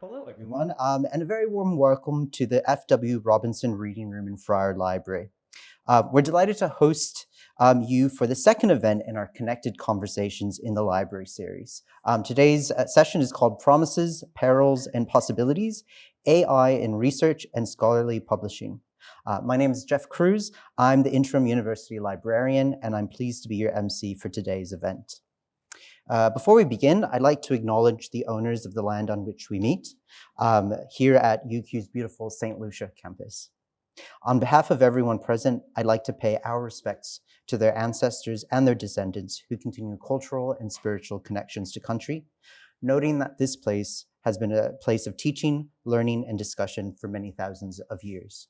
Hello, everyone, and a very warm welcome to the F.W. Robinson Reading Room in Friar Library. We're delighted to host you for the second event in our Connected Conversations in the Library series. Today's session is called Promises, Perils, and Possibilities, AI in Research and Scholarly Publishing. My name is Jeff Cruz. I'm the Interim University Librarian, and I'm pleased to be your MC for today's event. Before we begin, I'd like to acknowledge the owners of the land on which we meet here at UQ's beautiful St. Lucia campus. On behalf of everyone present, I'd like to pay our respects to their ancestors and their descendants who continue cultural and spiritual connections to country, noting that this place has been a place of teaching, learning, and discussion for many thousands of years.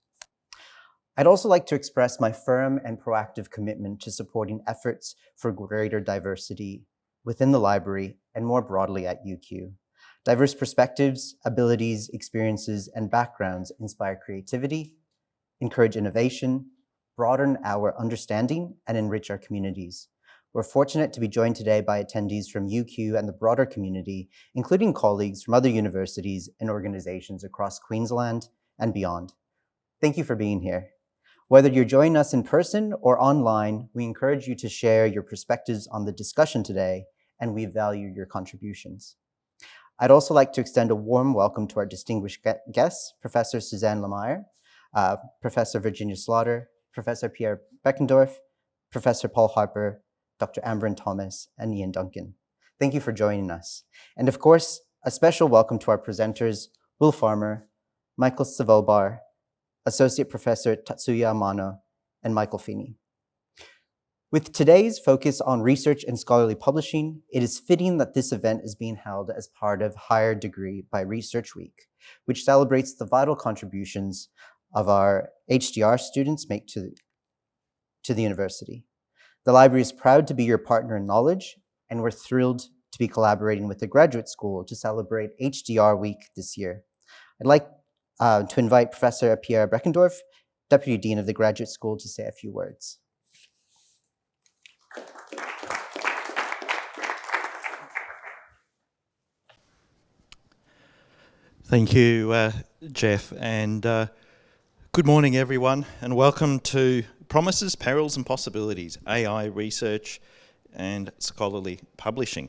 I'd also like to express my firm and proactive commitment to supporting efforts for greater diversity within the library and more broadly at UQ. Diverse perspectives, abilities, experiences, and backgrounds inspire creativity, encourage innovation, broaden our understanding, and enrich our communities. We're fortunate to be joined today by attendees from UQ and the broader community, including colleagues from other universities and organizations across Queensland and beyond. Thank you for being here. Whether you're joining us in person or online, we encourage you to share your perspectives on the discussion today, and we value your contributions. I'd also like to extend a warm welcome to our distinguished guests, Professor Suzanne Lemire, Professor Virginia Slaughter, Professor Pierre Beckendorf, Professor Paul Harper, Dr. Amberin Thomas, and Ian Duncan. Thank you for joining us. And of course, a special welcome to our presenters, Will Farmer, Michael Savolbar, Associate Professor Tatsuya Amano, and Michael Feeney. With today's focus on research and scholarly publishing, it is fitting that this event is being held as part of Higher Degree by Research Week, which celebrates the vital contributions of our HDR students make to the university. The library is proud to be your partner in knowledge, and we're thrilled to be collaborating with the graduate school to celebrate HDR Week this year. I'd like to invite Professor Pierre Beckendorf, Deputy Dean of the Graduate School, to say a few words. Thank you, Jeff, and good morning, everyone, and welcome to Promises, Perils and Possibilities, AI Research and Scholarly Publishing.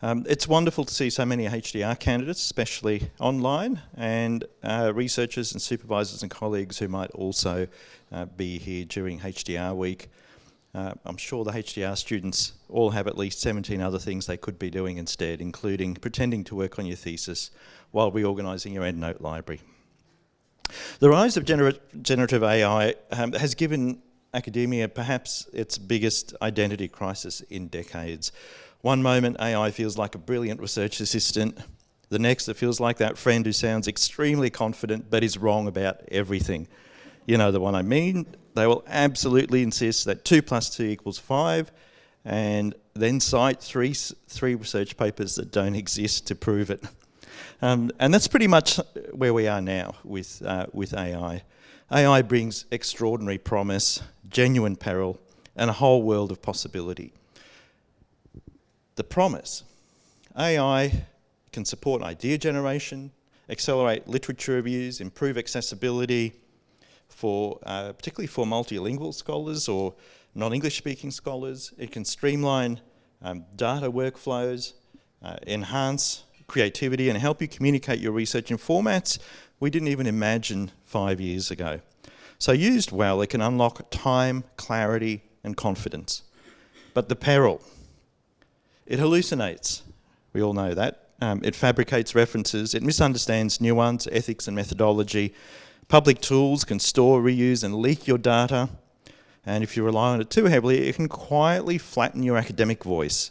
It's wonderful to see so many HDR candidates, especially online, and researchers and supervisors and colleagues who might also be here during HDR Week. I'm sure the HDR students all have at least 17 other things they could be doing instead, including pretending to work on your thesis while reorganising your EndNote library. The rise of generative AI has given academia perhaps its biggest identity crisis in decades. One moment AI feels like a brilliant research assistant, the next it feels like that friend who sounds extremely confident but is wrong about everything. You know the one I mean. They will absolutely insist that 2 + 2 = 5 and then cite three research papers that don't exist to prove it. And that's pretty much where we are now with AI. AI brings extraordinary promise, genuine peril, and a whole world of possibility. The promise. AI can support idea generation, accelerate literature reviews, improve accessibility, particularly for multilingual scholars or non-English speaking scholars. It can streamline data workflows, enhance creativity and help you communicate your research in formats we didn't even imagine 5 years ago. So used well, it can unlock time, clarity and confidence. But the peril, it hallucinates. We all know that. It fabricates references, it misunderstands nuance, ethics and methodology. Public tools can store, reuse and leak your data, and if you rely on it too heavily, it can quietly flatten your academic voice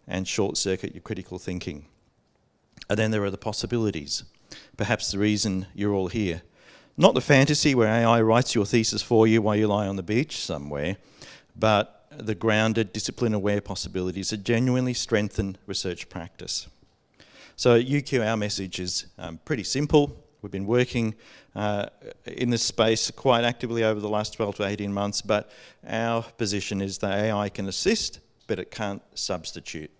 and short-circuit your critical thinking. And then there are the possibilities, perhaps the reason you're all here. Not the fantasy where AI writes your thesis for you while you lie on the beach somewhere, but the grounded, discipline-aware possibilities that genuinely strengthen research practice. So at UQ, our message is pretty simple. We've been working in this space quite actively over the last 12 to 18 months, but our position is that AI can assist, but it can't substitute.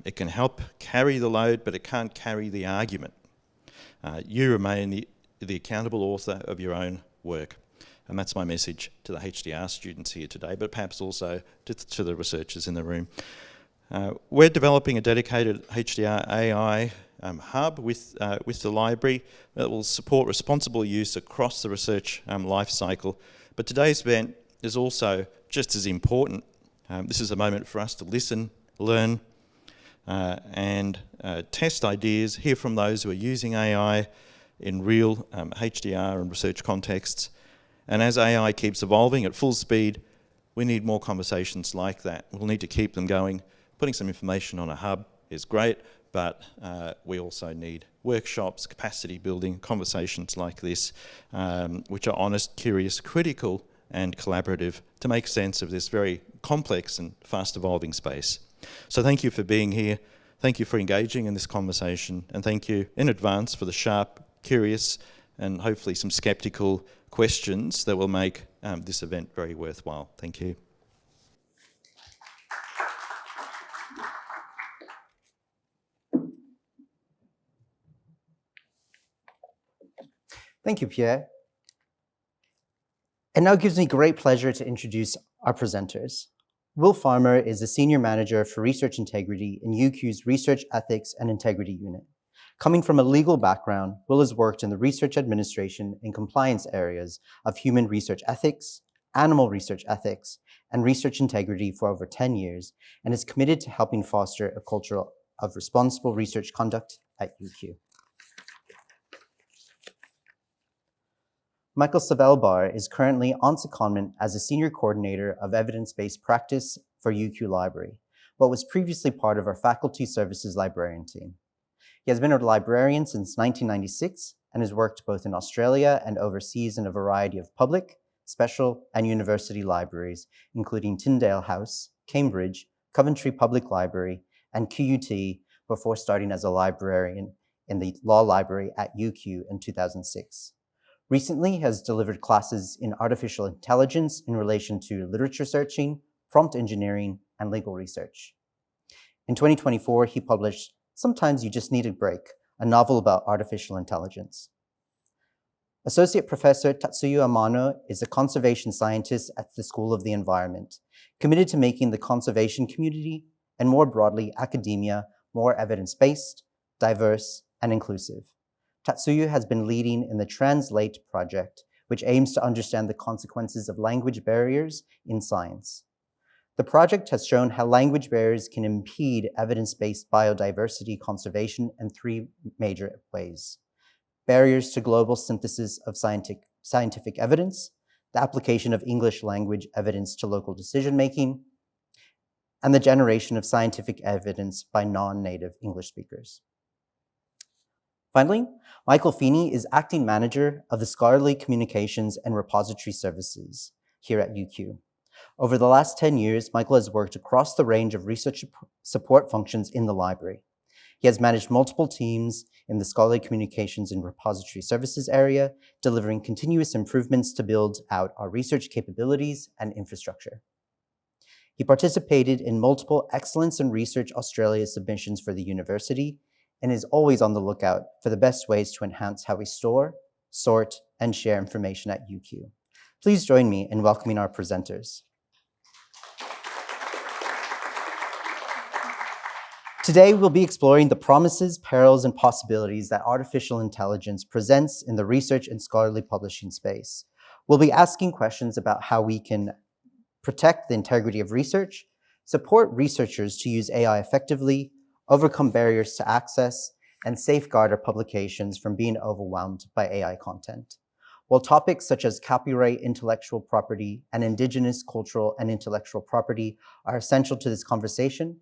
It can help carry the load, but it can't carry the argument. You remain the accountable author of your own work. And that's my message to the HDR students here today, but perhaps also to the researchers in the room. We're developing a dedicated HDR AI hub with the library that will support responsible use across the research life cycle. But today's event is also just as important. This is a moment for us to listen, learn, and test ideas, hear from those who are using AI in real HDR and research contexts. And as AI keeps evolving at full speed, we need more conversations like that. We'll need to keep them going. Putting some information on a hub is great, but we also need workshops, capacity building, conversations like this, which are honest, curious, critical, and collaborative to make sense of this very complex and fast evolving space. So thank you for being here. Thank you for engaging in this conversation, and thank you in advance for the sharp, curious, and hopefully some skeptical questions that will make this event very worthwhile. Thank you. Thank you, Pierre. It now gives me great pleasure to introduce our presenters. Will Farmer is the Senior Manager for Research Integrity in UQ's Research Ethics and Integrity Unit. Coming from a legal background, Will has worked in the research administration and compliance areas of human research ethics, animal research ethics, and research integrity for over 10 years, and is committed to helping foster a culture of responsible research conduct at UQ. Michael Savelbar is currently on secondment as a Senior Coordinator of Evidence-Based Practice for UQ Library, but was previously part of our Faculty Services Librarian team. He has been a librarian since 1996 and has worked both in Australia and overseas in a variety of public, special, and university libraries, including Tyndale House, Cambridge, Coventry Public Library, and QUT, before starting as a librarian in the Law Library at UQ in 2006. Recently, he has delivered classes in artificial intelligence in relation to literature searching, prompt engineering, and legal research. In 2024, he published Sometimes You Just Need a Break, a novel about artificial intelligence. Associate Professor Tatsuya Amano is a conservation scientist at the School of the Environment, committed to making the conservation community, and more broadly, academia, more evidence-based, diverse, and inclusive. Tatsuya has been leading in the Translate project, which aims to understand the consequences of language barriers in science. The project has shown how language barriers can impede evidence-based biodiversity conservation in three major ways: barriers to global synthesis of scientific evidence, the application of English language evidence to local decision-making, and the generation of scientific evidence by non-native English speakers. Finally, Michael Feeney is Acting Manager of the Scholarly Communications and Repository Services here at UQ. Over the last 10 years, Michael has worked across the range of research support functions in the library. He has managed multiple teams in the Scholarly Communications and Repository Services area, delivering continuous improvements to build out our research capabilities and infrastructure. He participated in multiple Excellence in Research Australia submissions for the university and is always on the lookout for the best ways to enhance how we store, sort, and share information at UQ. Please join me in welcoming our presenters. Today, we'll be exploring the promises, perils, and possibilities that artificial intelligence presents in the research and scholarly publishing space. We'll be asking questions about how we can protect the integrity of research, support researchers to use AI effectively, overcome barriers to access, and safeguard our publications from being overwhelmed by AI content. While topics such as copyright, intellectual property, and Indigenous cultural and intellectual property are essential to this conversation,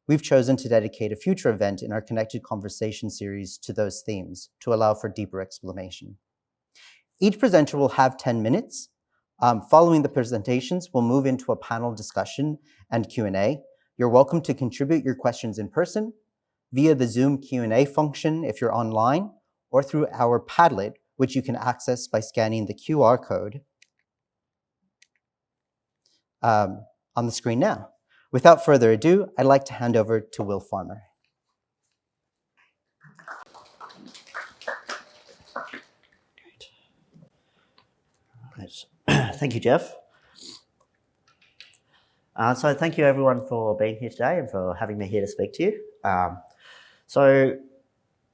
we've chosen to dedicate a future event in our Connected Conversation series to those themes to allow for deeper explanation. Each presenter will have 10 minutes. Following the presentations, we'll move into a panel discussion and Q&A. You're welcome to contribute your questions in person, via the Zoom Q&A function if you're online, or through our Padlet, which you can access by scanning the QR code on the screen now. Without further ado, I'd like to hand over to Will Farmer. Yes. Thank you, Jeff. So thank you everyone for being here today and for having me here to speak to you.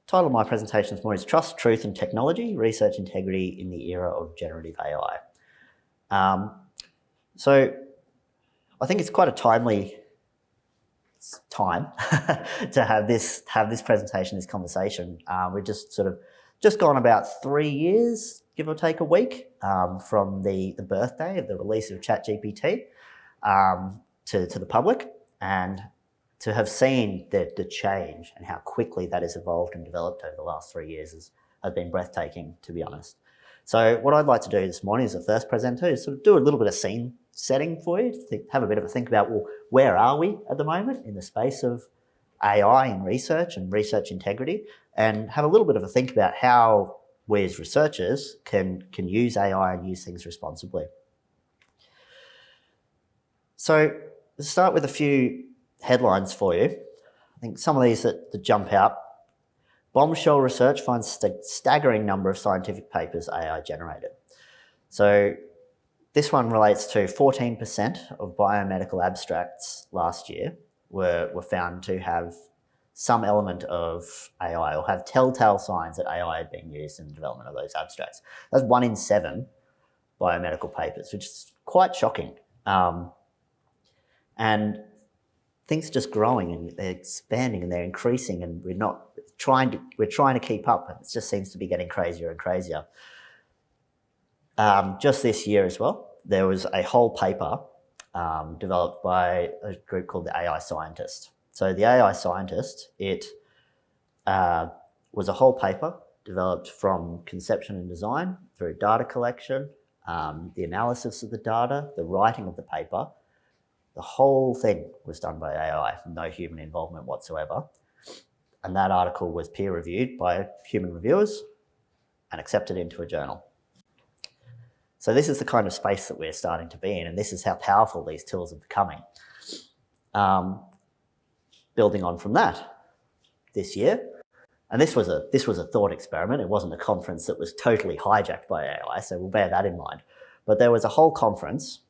Title of my presentation this morning is Trust, Truth and Technology, Research Integrity in the Era of Generative AI. So I think it's quite a timely time to have this presentation, this conversation. We've just gone about 3 years, give or take a week, from the birthday of the release of ChatGPT to the public, and to have seen the change and how quickly that has evolved and developed over the last 3 years has been breathtaking, to be honest. So what I'd like to do this morning as the first presenter is sort of do a little bit of scene setting for you, to have a bit of a think about, well, where are we at the moment in the space of AI and research integrity, and have a little bit of a think about how we as researchers can use AI and use things responsibly. So let's start with a few headlines for you. I think some of these that jump out. Bombshell research finds staggering number of scientific papers AI generated. So this one relates to 14% of biomedical abstracts last year were found to have some element of AI, or have telltale signs that AI had been used in the development of those abstracts. That's 1 in 7 biomedical papers, which is quite shocking. And things are just growing and they're expanding and they're increasing, and we're trying to keep up, and it just seems to be getting crazier and crazier. Just this year as well, there was a whole paper developed by a group called the AI Scientist. So the AI Scientist, it was a whole paper developed from conception and design through data collection, the analysis of the data, the writing of the paper. The whole thing was done by AI, no human involvement whatsoever. And that article was peer reviewed by human reviewers and accepted into a journal. So this is the kind of space that we're starting to be in, and this is how powerful these tools are becoming. Building on from that, this year, and this was a thought experiment. It wasn't a conference that was totally hijacked by AI, so we'll bear that in mind. But there was a whole conference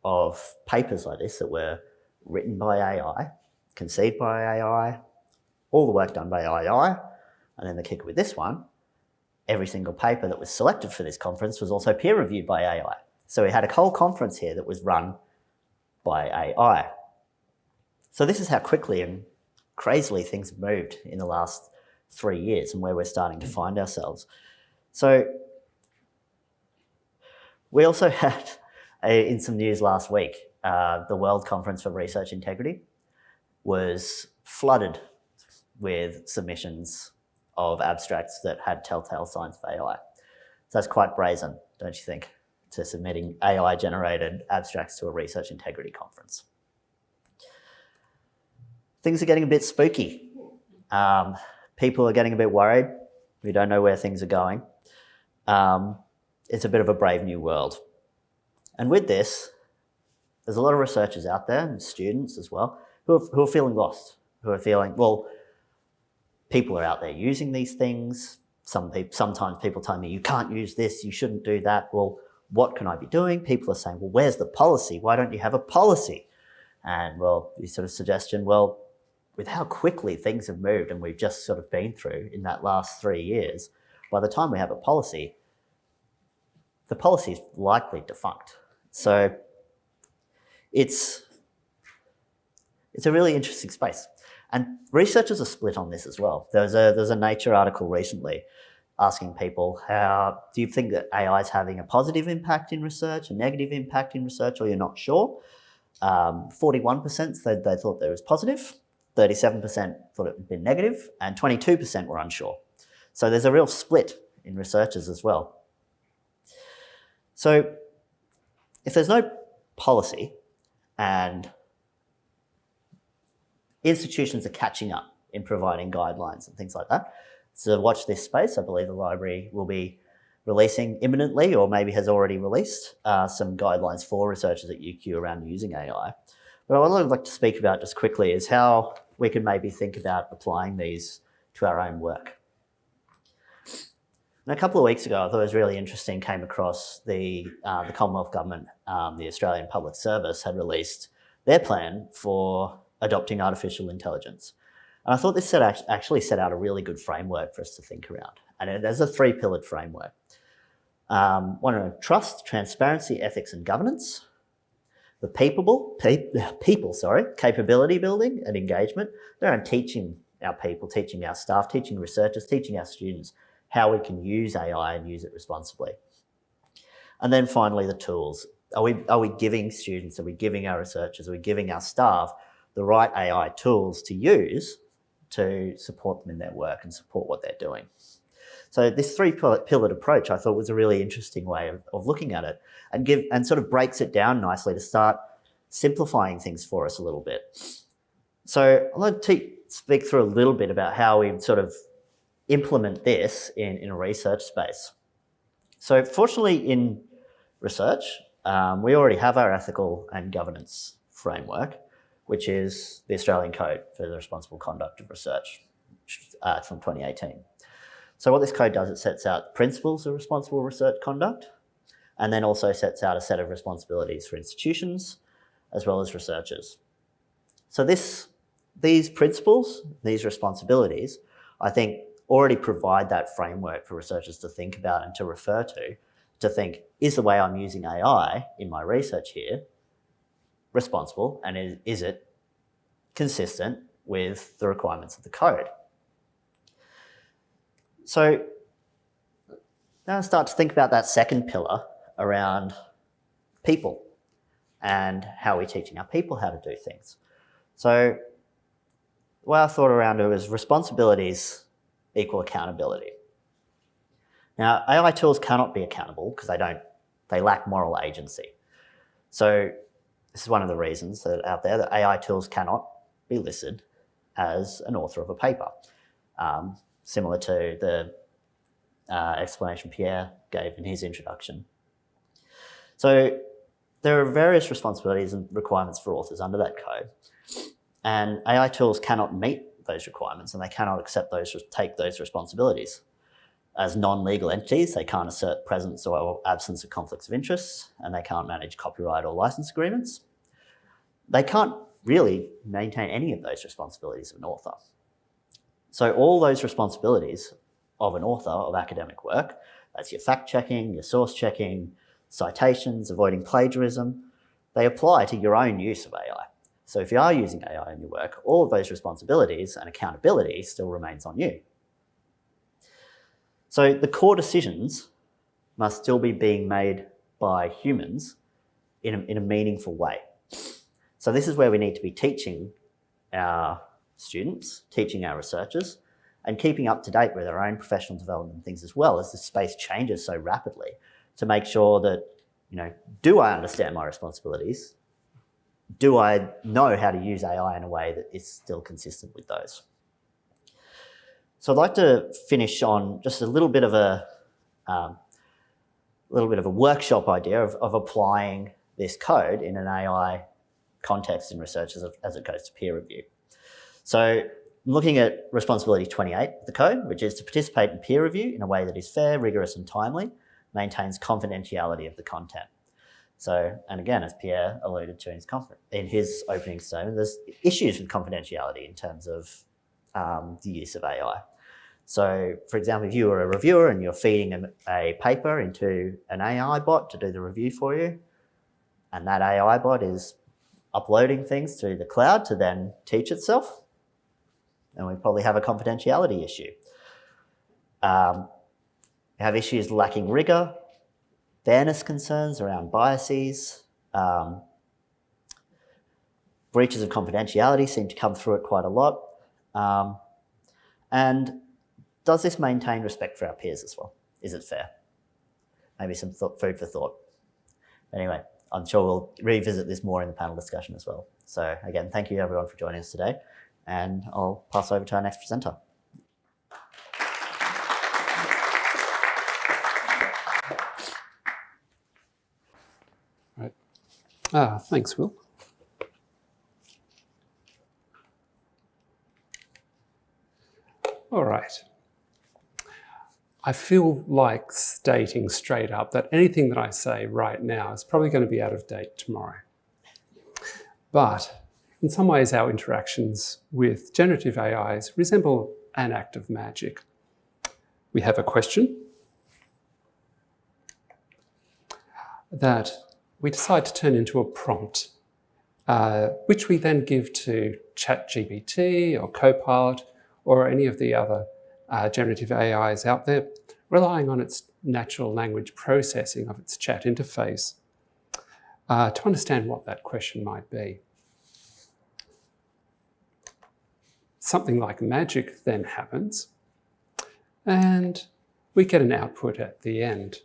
of papers like this that were written by AI, conceived by AI, all the work done by AI, and then the kicker with this one, every single paper that was selected for this conference was also peer reviewed by AI. So we had a whole conference here that was run by AI. So this is how quickly and crazily things have moved in the last 3 years, and where we're starting to find ourselves. So we also had, in some news last week, the World Conference for Research Integrity was flooded with submissions of abstracts that had telltale signs of AI. So that's quite brazen, don't you think, to submitting AI-generated abstracts to a research integrity conference. Things are getting a bit spooky. People are getting a bit worried. We don't know where things are going. It's a bit of a brave new world. And with this, there's a lot of researchers out there, and students as well, who are feeling lost, who are feeling, well, people are out there using these things. Sometimes people tell me, you can't use this, you shouldn't do that. Well, what can I be doing? People are saying, well, where's the policy? Why don't you have a policy? And, well, the sort of suggestion, well, with how quickly things have moved and we've just sort of been through in that last 3 years, by the time we have a policy, the policy is likely defunct. So it's a really interesting space. And researchers are split on this as well. There's a Nature article recently asking people, how do you think that AI is having a positive impact in research, a negative impact in research, or you're not sure? 41% they thought there was positive, 37% thought it had been negative, and 22% were unsure. So there's a real split in researchers as well. So if there's no policy and institutions are catching up in providing guidelines and things like that, so watch this space. I believe the library will be releasing imminently, or maybe has already released, some guidelines for researchers at UQ around using AI. But what I'd like to speak about just quickly is how we can maybe think about applying these to our own work. And a couple of weeks ago, I thought it was really interesting, came across the Commonwealth Government, the Australian Public Service had released their plan for adopting artificial intelligence. And I thought this actually set out a really good framework for us to think around. And it has a three-pillared framework. One on trust, transparency, ethics and governance. The people, capability building and engagement. They're on teaching our people, teaching our staff, teaching researchers, teaching our students how we can use AI and use it responsibly. And then finally, the tools. Are we giving students, are we giving our researchers, are we giving our staff the right AI tools to use to support them in their work and support what they're doing? So this three-pillared approach I thought was a really interesting way of looking at it and sort of breaks it down nicely to start simplifying things for us a little bit. So I'd like to speak through a little bit about how we sort of implement this in a research space. So fortunately in research, we already have our ethical and governance framework, which is the Australian Code for the Responsible Conduct of Research from 2018. So what this code does, it sets out principles of responsible research conduct, and then also sets out a set of responsibilities for institutions as well as researchers. So these principles, these responsibilities, I think already provide that framework for researchers to think about and to refer to think, is the way I'm using AI in my research here responsible, and is it consistent with the requirements of the code? So now I start to think about that second pillar around people and how we're teaching our people how to do things. So the way I thought around it was responsibilities equal accountability. Now, AI tools cannot be accountable because they lack moral agency. So this is one of the reasons that out there that AI tools cannot be listed as an author of a paper, similar to the explanation Pierre gave in his introduction. So there are various responsibilities and requirements for authors under that code, and AI tools cannot meet those requirements and they cannot take those responsibilities. As non-legal entities, they can't assert presence or absence of conflicts of interest, and they can't manage copyright or license agreements. They can't really maintain any of those responsibilities of an author. So all those responsibilities of an author of academic work, that's your fact-checking, your source-checking, citations, avoiding plagiarism, they apply to your own use of AI. So if you are using AI in your work, all of those responsibilities and accountability still remains on you. So the core decisions must still be being made by humans in a meaningful way. So this is where we need to be teaching our students, teaching our researchers, and keeping up to date with our own professional development and things as well, as the space changes so rapidly, to make sure that, do I understand my responsibilities? Do I know how to use AI in a way that is still consistent with those? So I'd like to finish on just a little bit of a workshop idea of applying this code in an AI context in research as it goes to peer review. So I'm looking at responsibility 28 of the code, which is to participate in peer review in a way that is fair, rigorous and timely, maintains confidentiality of the content. So, and again, as Pierre alluded to in his opening statement, there's issues with confidentiality in terms of the use of AI. So, for example, if you were a reviewer and you're feeding a paper into an AI bot to do the review for you, and that AI bot is uploading things to the cloud to then teach itself, then we probably have a confidentiality issue. We have issues lacking rigor, fairness concerns around biases, breaches of confidentiality seem to come through it quite a lot. And does this maintain respect for our peers as well? Is it fair? Maybe some food for thought. Anyway, I'm sure we'll revisit this more in the panel discussion as well. So again, thank you everyone for joining us today, and I'll pass over to our next presenter. Right. Thanks, Will. All right. I feel like stating straight up that anything that I say right now is probably going to be out of date tomorrow. But in some ways, our interactions with generative AIs resemble an act of magic. We have a question that we decide to turn into a prompt, which we then give to ChatGPT or Copilot or any of the other generative AIs out there, relying on its natural language processing of its chat interface to understand what that question might be. Something like magic then happens, and we get an output at the end.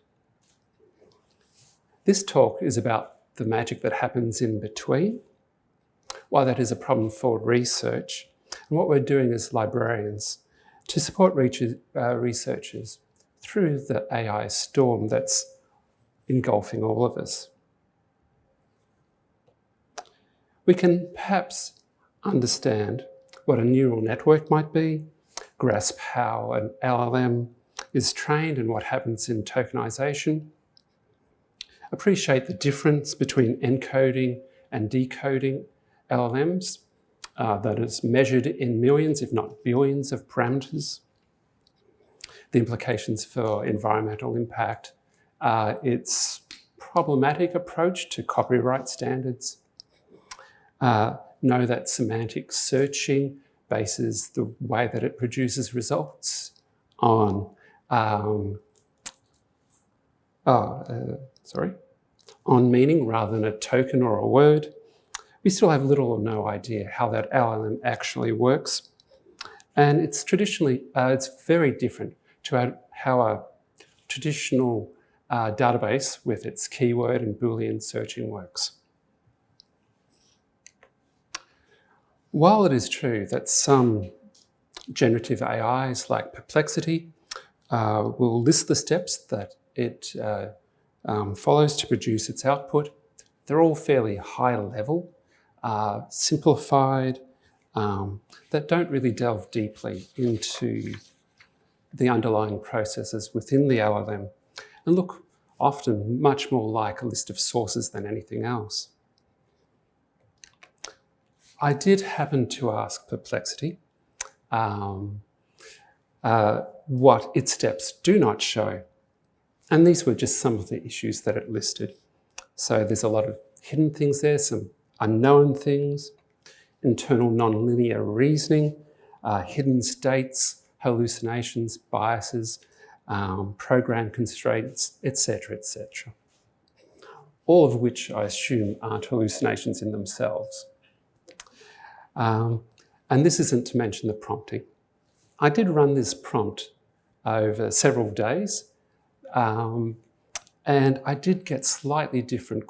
This talk is about the magic that happens in between, why that is a problem for research, and what we're doing as librarians to support researchers through the AI storm that's engulfing all of us. We can perhaps understand what a neural network might be, grasp how an LLM is trained and what happens in tokenization, appreciate the difference between encoding and decoding LLMs that is measured in millions, if not billions, of parameters, the implications for environmental impact, its problematic approach to copyright standards, know that semantic searching bases the way that it produces results on on meaning rather than a token or a word. We still have little or no idea how that LLM actually works. And it's it's very different to how a traditional database with its keyword and Boolean searching works. While it is true that some generative AIs like Perplexity will list the steps that it follows to produce its output, they're all fairly high level, simplified, that don't really delve deeply into the underlying processes within the LLM and look often much more like a list of sources than anything else. I did happen to ask Perplexity what its steps do not show. And these were just some of the issues that it listed. So there's a lot of hidden things there, some unknown things, internal nonlinear reasoning, hidden states, hallucinations, biases, program constraints, etc., etc. All of which I assume aren't hallucinations in themselves. And this isn't to mention the prompting. I did run this prompt over several days, and I did get slightly different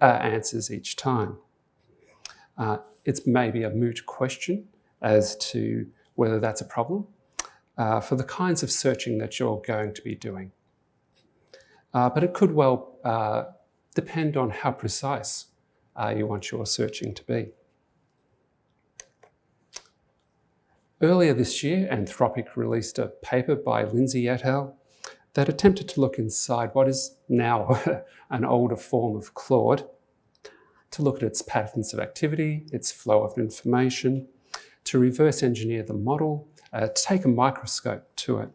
answers each time. It's maybe a moot question as to whether that's a problem for the kinds of searching that you're going to be doing. But it could well depend on how precise you want your searching to be. Earlier this year, Anthropic released a paper by Lindsay et al. That attempted to look inside what is now an older form of Claude, to look at its patterns of activity, its flow of information, to reverse engineer the model, to take a microscope to it.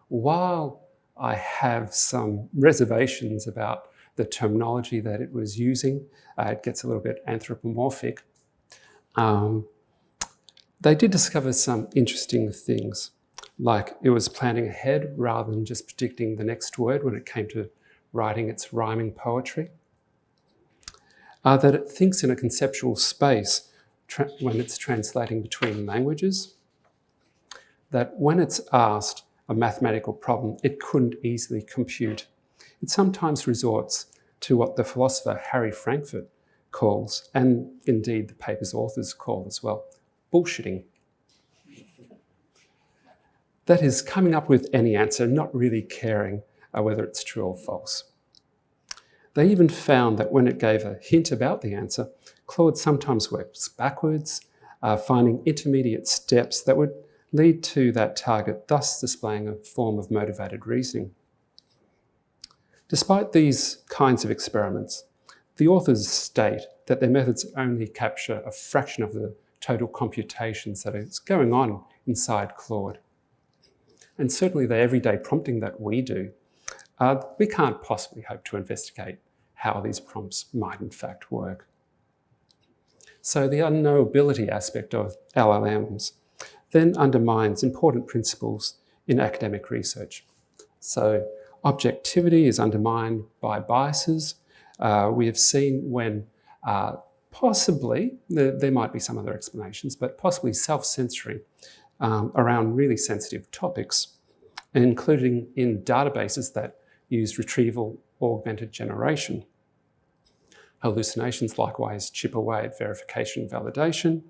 While I have some reservations about the terminology that it was using, it gets a little bit anthropomorphic, they did discover some interesting things, like it was planning ahead rather than just predicting the next word when it came to writing its rhyming poetry. That it thinks in a conceptual space when it's translating between languages. That when it's asked a mathematical problem it couldn't easily compute, it sometimes resorts to what the philosopher Harry Frankfurt calls, and indeed the paper's authors call as well, bullshitting. That is, coming up with any answer, not really caring whether it's true or false. They even found that when it gave a hint about the answer, Claude sometimes works backwards, finding intermediate steps that would lead to that target, thus displaying a form of motivated reasoning. Despite these kinds of experiments, the authors state that their methods only capture a fraction of the total computations that is going on inside Claude. And certainly the everyday prompting that we do, we can't possibly hope to investigate how these prompts might in fact work. So the unknowability aspect of LLMs then undermines important principles in academic research. So objectivity is undermined by biases. We have seen when possibly, there might be some other explanations, but possibly self-censoring around really sensitive topics, including in databases that use retrieval augmented generation. Hallucinations likewise chip away at verification validation,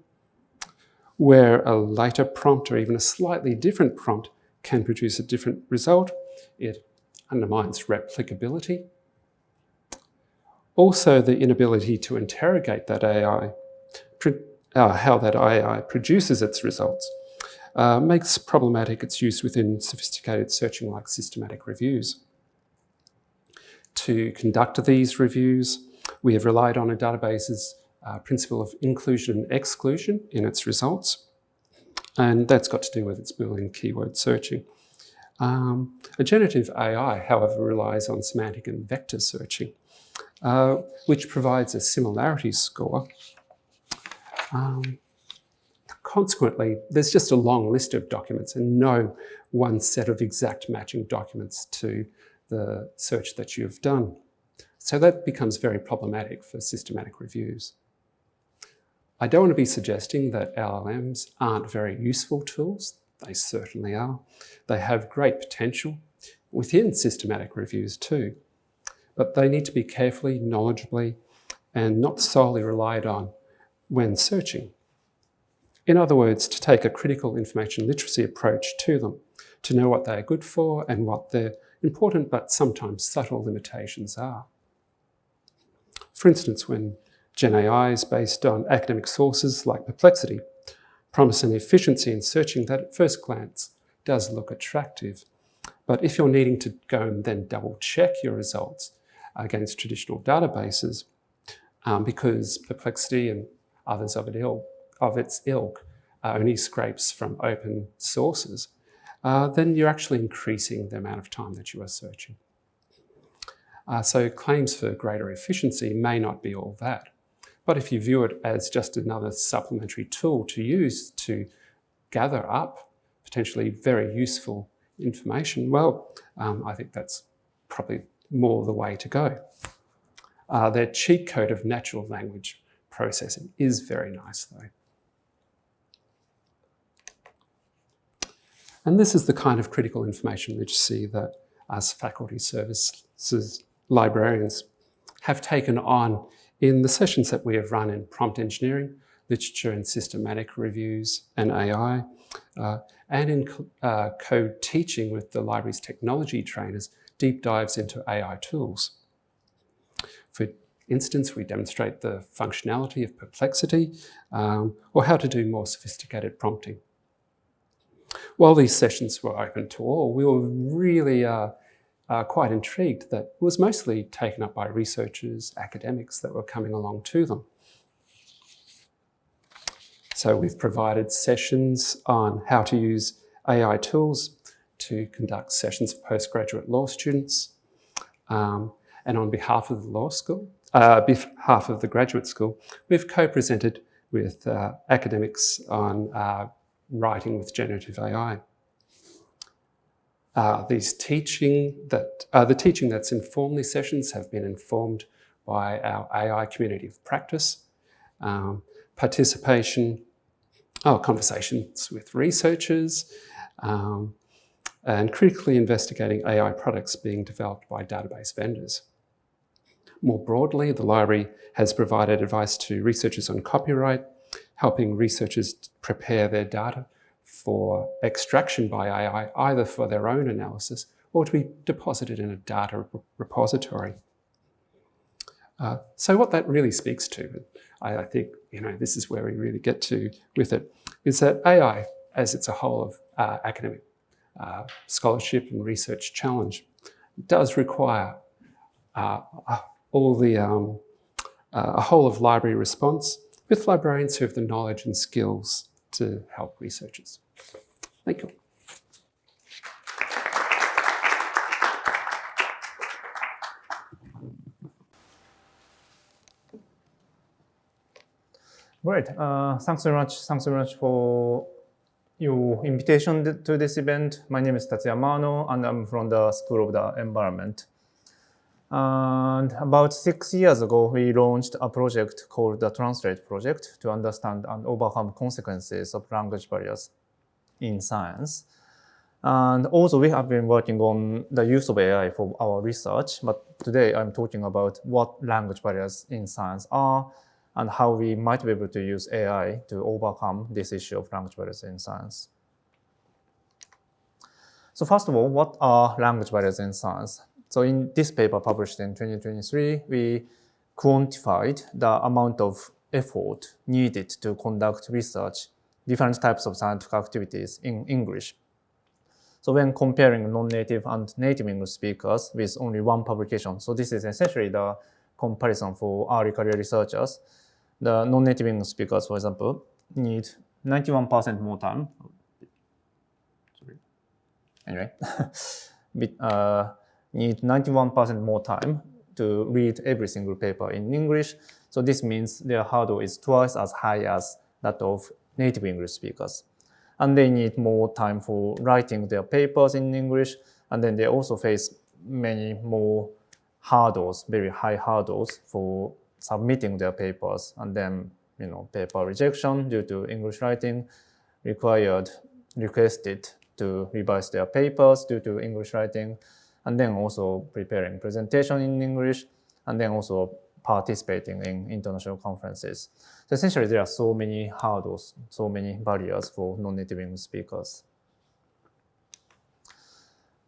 where a later prompt or even a slightly different prompt can produce a different result. It undermines replicability. Also, the inability to interrogate that AI, how that AI produces its results, makes problematic its use within sophisticated searching like systematic reviews. To conduct these reviews, we have relied on a database's principle of inclusion and exclusion in its results, and that's got to do with its Boolean keyword searching. A generative AI, however, relies on semantic and vector searching, which provides a similarity score. Consequently, there's just a long list of documents and no one set of exact matching documents to the search that you've done. So that becomes very problematic for systematic reviews. I don't want to be suggesting that LLMs aren't very useful tools. They certainly are. They have great potential within systematic reviews too, but they need to be carefully, knowledgeably, and not solely relied on when searching. In other words, to take a critical information literacy approach to them, to know what they are good for and what their important but sometimes subtle limitations are. For instance, when Gen AI is based on academic sources like Perplexity, promise an efficiency in searching that at first glance does look attractive. But if you're needing to go and then double check your results against traditional databases, because Perplexity and others of its ilk only scrapes from open sources, then you're actually increasing the amount of time that you are searching. So claims for greater efficiency may not be all that. But if you view it as just another supplementary tool to use to gather up potentially very useful information, well, I think that's probably more the way to go. Their cheat code of natural language processing is very nice though. And this is the kind of critical information literacy that us faculty services librarians have taken on in the sessions that we have run in prompt engineering, literature and systematic reviews, and AI, and in code teaching with the library's technology trainers, deep dives into AI tools. For instance, we demonstrate the functionality of Perplexity, or how to do more sophisticated prompting. While these sessions were open to all, we were really quite intrigued that it was mostly taken up by researchers, academics that were coming along to them. So we've provided sessions on how to use AI tools to conduct sessions for postgraduate law students. And on behalf of the law school, behalf of the graduate school, we've co-presented with academics on writing with generative AI. The teaching that's informed these sessions have been informed by our AI community of practice, conversations with researchers, and critically investigating AI products being developed by database vendors. More broadly, the library has provided advice to researchers on copyright, helping researchers prepare their data for extraction by AI, either for their own analysis or to be deposited in a data repository. So what that really speaks to, I think, this is where we really get to with it, is that AI as it's a whole of academic scholarship and research challenge, does require a whole of library response with librarians who have the knowledge and skills to help researchers. Thank you. Great. Thanks very much. Thanks very much for your invitation to this event. My name is Tatsuya Mano, and I'm from the School of the Environment. And about 6 years ago, we launched a project called the Translate Project to understand and overcome consequences of language barriers in science. And also, we have been working on the use of AI for our research, but today I'm talking about what language barriers in science are and how we might be able to use AI to overcome this issue of language barriers in science. So first of all, what are language barriers in science? So in this paper published in 2023, we quantified the amount of effort needed to conduct research, different types of scientific activities in English. So when comparing non-native and native English speakers with only one publication, so this is essentially the comparison for early career researchers. The non-native English speakers, for example, need 91% more time. Anyway, need 91% more time to read every single paper in English. So this means their hurdle is twice as high as that of native English speakers. And they need more time for writing their papers in English. And then they also face many more hurdles, very high hurdles for submitting their papers, and then paper rejection due to English writing, requested to revise their papers due to English writing, and then also preparing presentation in English, and then also participating in international conferences. So essentially, there are so many hurdles, so many barriers for non-native English speakers.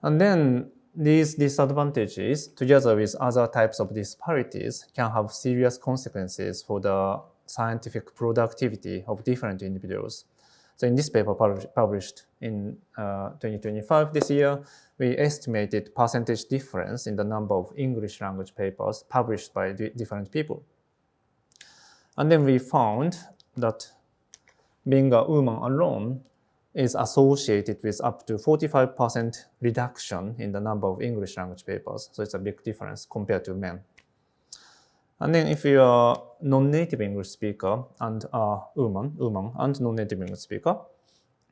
And then these disadvantages, together with other types of disparities, can have serious consequences for the scientific productivity of different individuals. So in this paper published in 2025 this year, we estimated percentage difference in the number of English language papers published by different people. And then we found that being a woman alone is associated with up to 45% reduction in the number of English language papers. So it's a big difference compared to men. And then if you are non-native English speaker and a woman and non-native English speaker,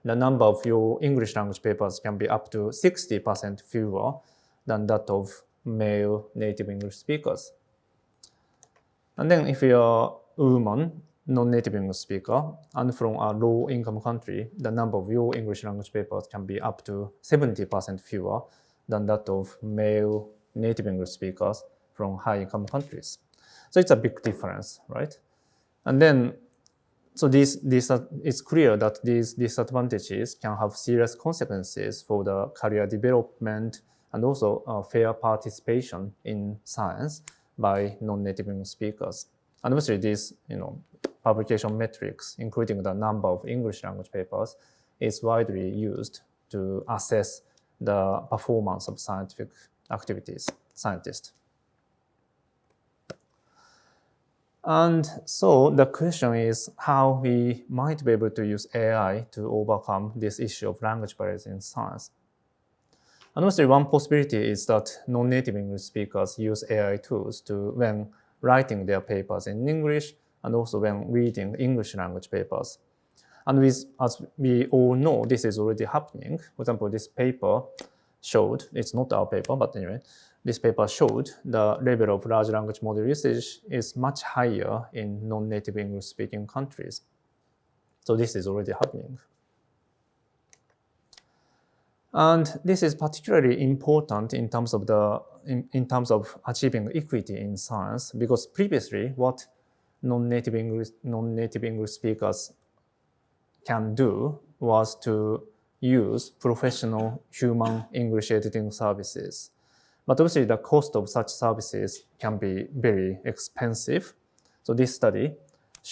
the number of your English language papers can be up to 60% fewer than that of male native English speakers. And then if you are a woman, non-native English speaker, and from a low-income country, the number of your English language papers can be up to 70% fewer than that of male native English speakers from high-income countries. So it's a big difference, right? And then, so it's clear that these disadvantages can have serious consequences for the career development and also fair participation in science by non-native English speakers. And obviously, these publication metrics, including the number of English language papers, is widely used to assess the performance of scientific activities, scientists. And so the question is how we might be able to use AI to overcome this issue of language barriers in science. And obviously, one possibility is that non-native English speakers use AI tools when writing their papers in English and also when reading English language papers. And as we all know, this is already happening. For example, this paper showed, it's not our paper, but anyway, this paper showed the level of large language model usage is much higher in non-native English speaking countries. So this is already happening. And this is particularly important in terms of achieving equity in science, because previously what non-native English speakers can do was to use professional human English editing services. But obviously the cost of such services can be very expensive. So this study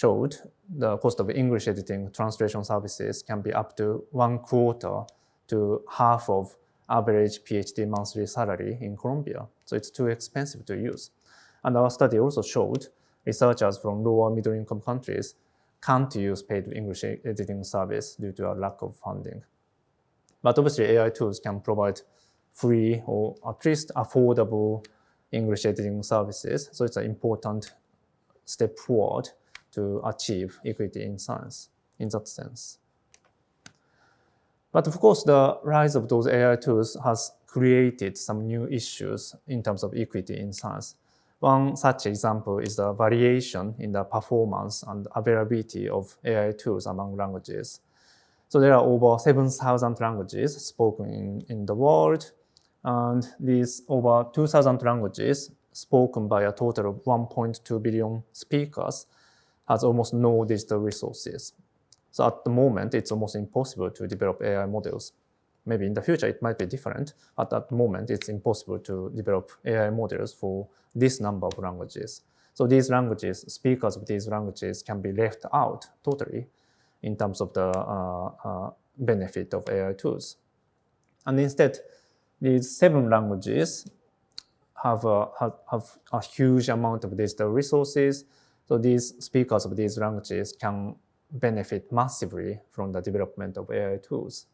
showed the cost of English editing translation services can be up to 1/4 to half of average PhD monthly salary in Colombia. So it's too expensive to use. And our study also showed researchers from lower middle income countries can't use paid English editing service due to a lack of funding. But obviously AI tools can provide free or at least affordable English editing services. So it's an important step forward to achieve equity in science in that sense. But of course, the rise of those AI tools has created some new issues in terms of equity in science. One such example is the variation in the performance and availability of AI tools among languages. So there are over 7,000 languages spoken in the world, and these over 2,000 languages spoken by a total of 1.2 billion speakers has almost no digital resources. So at the moment, it's almost impossible to develop AI models. Maybe in the future it might be different, but at the moment it's impossible to develop AI models for this number of languages. So these languages, speakers of these languages can be left out totally in terms of the benefit of AI tools. And instead, these 7 languages have a huge amount of digital resources. So these speakers of these languages can benefit massively from the development of AI tools.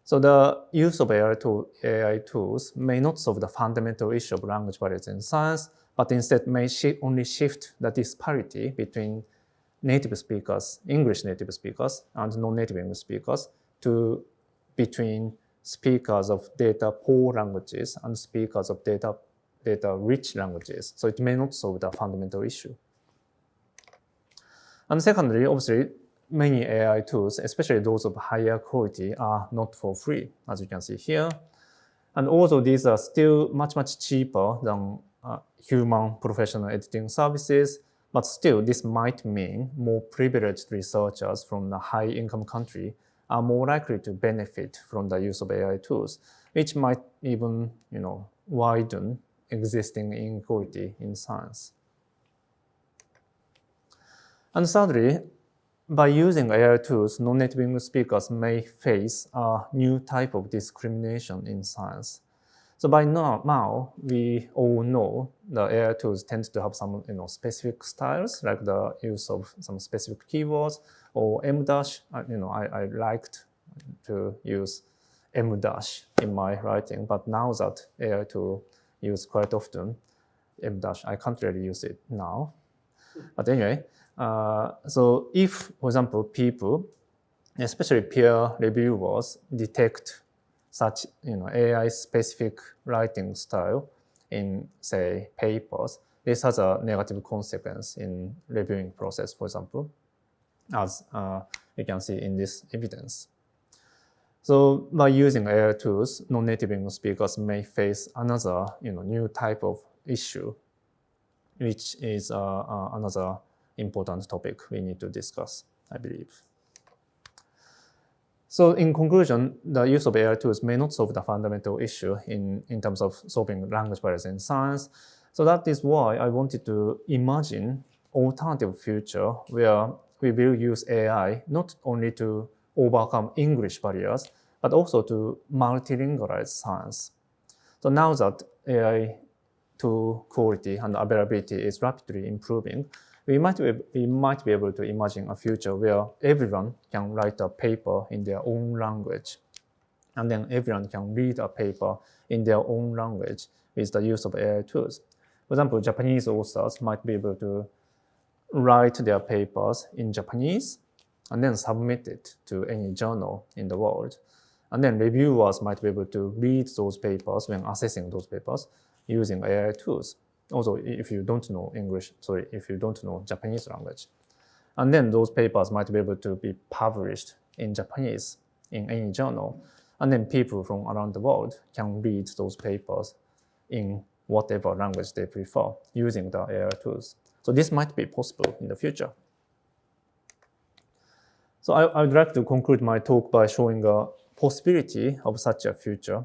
So the use of AI tools may not solve the fundamental issue of language barriers in science, but instead may only shift the disparity between native speakers, English native speakers, and non-native English speakers to between speakers of data-poor languages and speakers of data-rich languages. So it may not solve the fundamental issue. And secondly, obviously, many AI tools, especially those of higher quality, are not for free, as you can see here. And although these are still much, much cheaper than human professional editing services, but still this might mean more privileged researchers from a high-income country are more likely to benefit from the use of AI tools, which might even widen existing inequality in science. And thirdly, by using AI tools, non-native English speakers may face a new type of discrimination in science. So by now we all know the AI tools tend to have some specific styles, like the use of some specific keywords or M dash. I liked to use M dash in my writing, but now that AI tool use quite often M dash, I can't really use it now. But anyway. So if, for example, people, especially peer reviewers, detect such AI-specific writing style in, say, papers, this has a negative consequence in reviewing process, for example, as you can see in this evidence. So by using AI tools, non-native English speakers may face another new type of issue, which is another important topic we need to discuss, I believe. So in conclusion, the use of AI tools may not solve the fundamental issue in terms of solving language barriers in science. So that is why I wanted to imagine alternative future where we will use AI not only to overcome English barriers, but also to multilingualize science. So now that AI tool quality and availability is rapidly improving, we might be able to imagine a future where everyone can write a paper in their own language, and then everyone can read a paper in their own language with the use of AI tools. For example, Japanese authors might be able to write their papers in Japanese and then submit it to any journal in the world. And then reviewers might be able to read those papers when assessing those papers using AI tools. Also, if you don't know Japanese language. And then those papers might be able to be published in Japanese in any journal. And then people from around the world can read those papers in whatever language they prefer using the AI tools. So this might be possible in the future. So I would like to conclude my talk by showing a possibility of such a future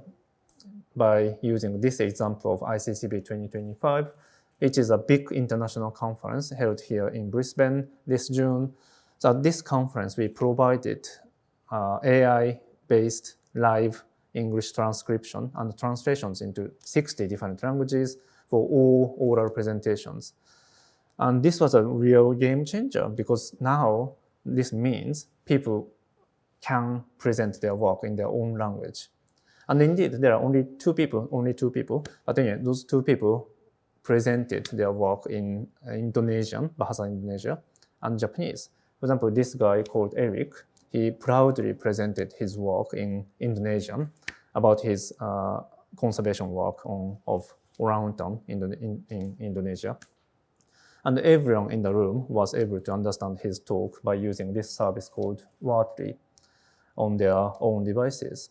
by using this example of ICCB 2025, which is a big international conference held here in Brisbane this June. So at this conference, we provided AI-based live English transcription and translations into 60 different languages for all oral presentations. And this was a real game changer because now this means people can present their work in their own language. And indeed, there are only two people, but anyway, those two people presented their work in Indonesian, Bahasa Indonesia, and Japanese. For example, this guy called Eric, he proudly presented his work in Indonesian about his conservation work of orangutan in Indonesia. And everyone in the room was able to understand his talk by using this service called Wordly on their own devices.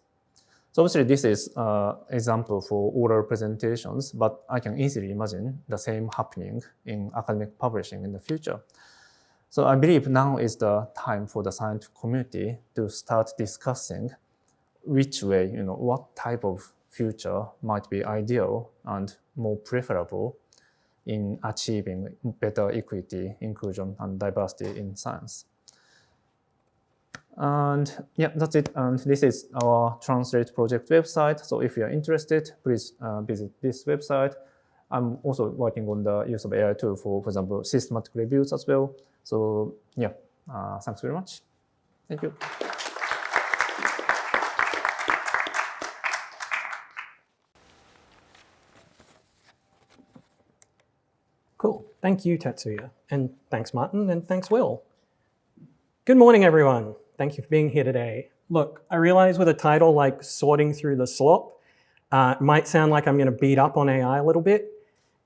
So obviously this is an example for oral presentations, but I can easily imagine the same happening in academic publishing in the future. So I believe now is the time for the scientific community to start discussing which way, what type of future might be ideal and more preferable in achieving better equity, inclusion, and diversity in science. And yeah, that's it. And this is our Translate project website. So if you're interested, please visit this website. I'm also working on the use of AI tool for example, systematic reviews as well. So yeah, thanks very much. Thank you. Cool. Thank you, Tetsuya. And thanks, Martin, and thanks, Will. Good morning, everyone. Thank you for being here today. Look, I realize with a title like Sorting Through the Slop, it might sound like I'm going to beat up on AI a little bit,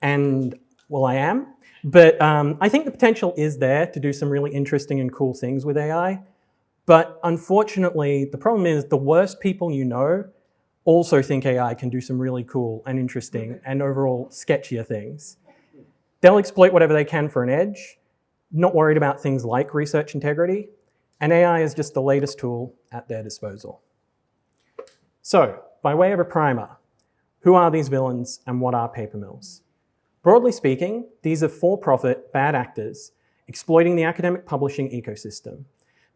and well, I am. But I think the potential is there to do some really interesting and cool things with AI. But unfortunately, the problem is the worst people you know also think AI can do some really cool and interesting and overall sketchier things. They'll exploit whatever they can for an edge, not worried about things like research integrity, and AI is just the latest tool at their disposal. So, by way of a primer, who are these villains and what are paper mills? Broadly speaking, these are for-profit bad actors exploiting the academic publishing ecosystem.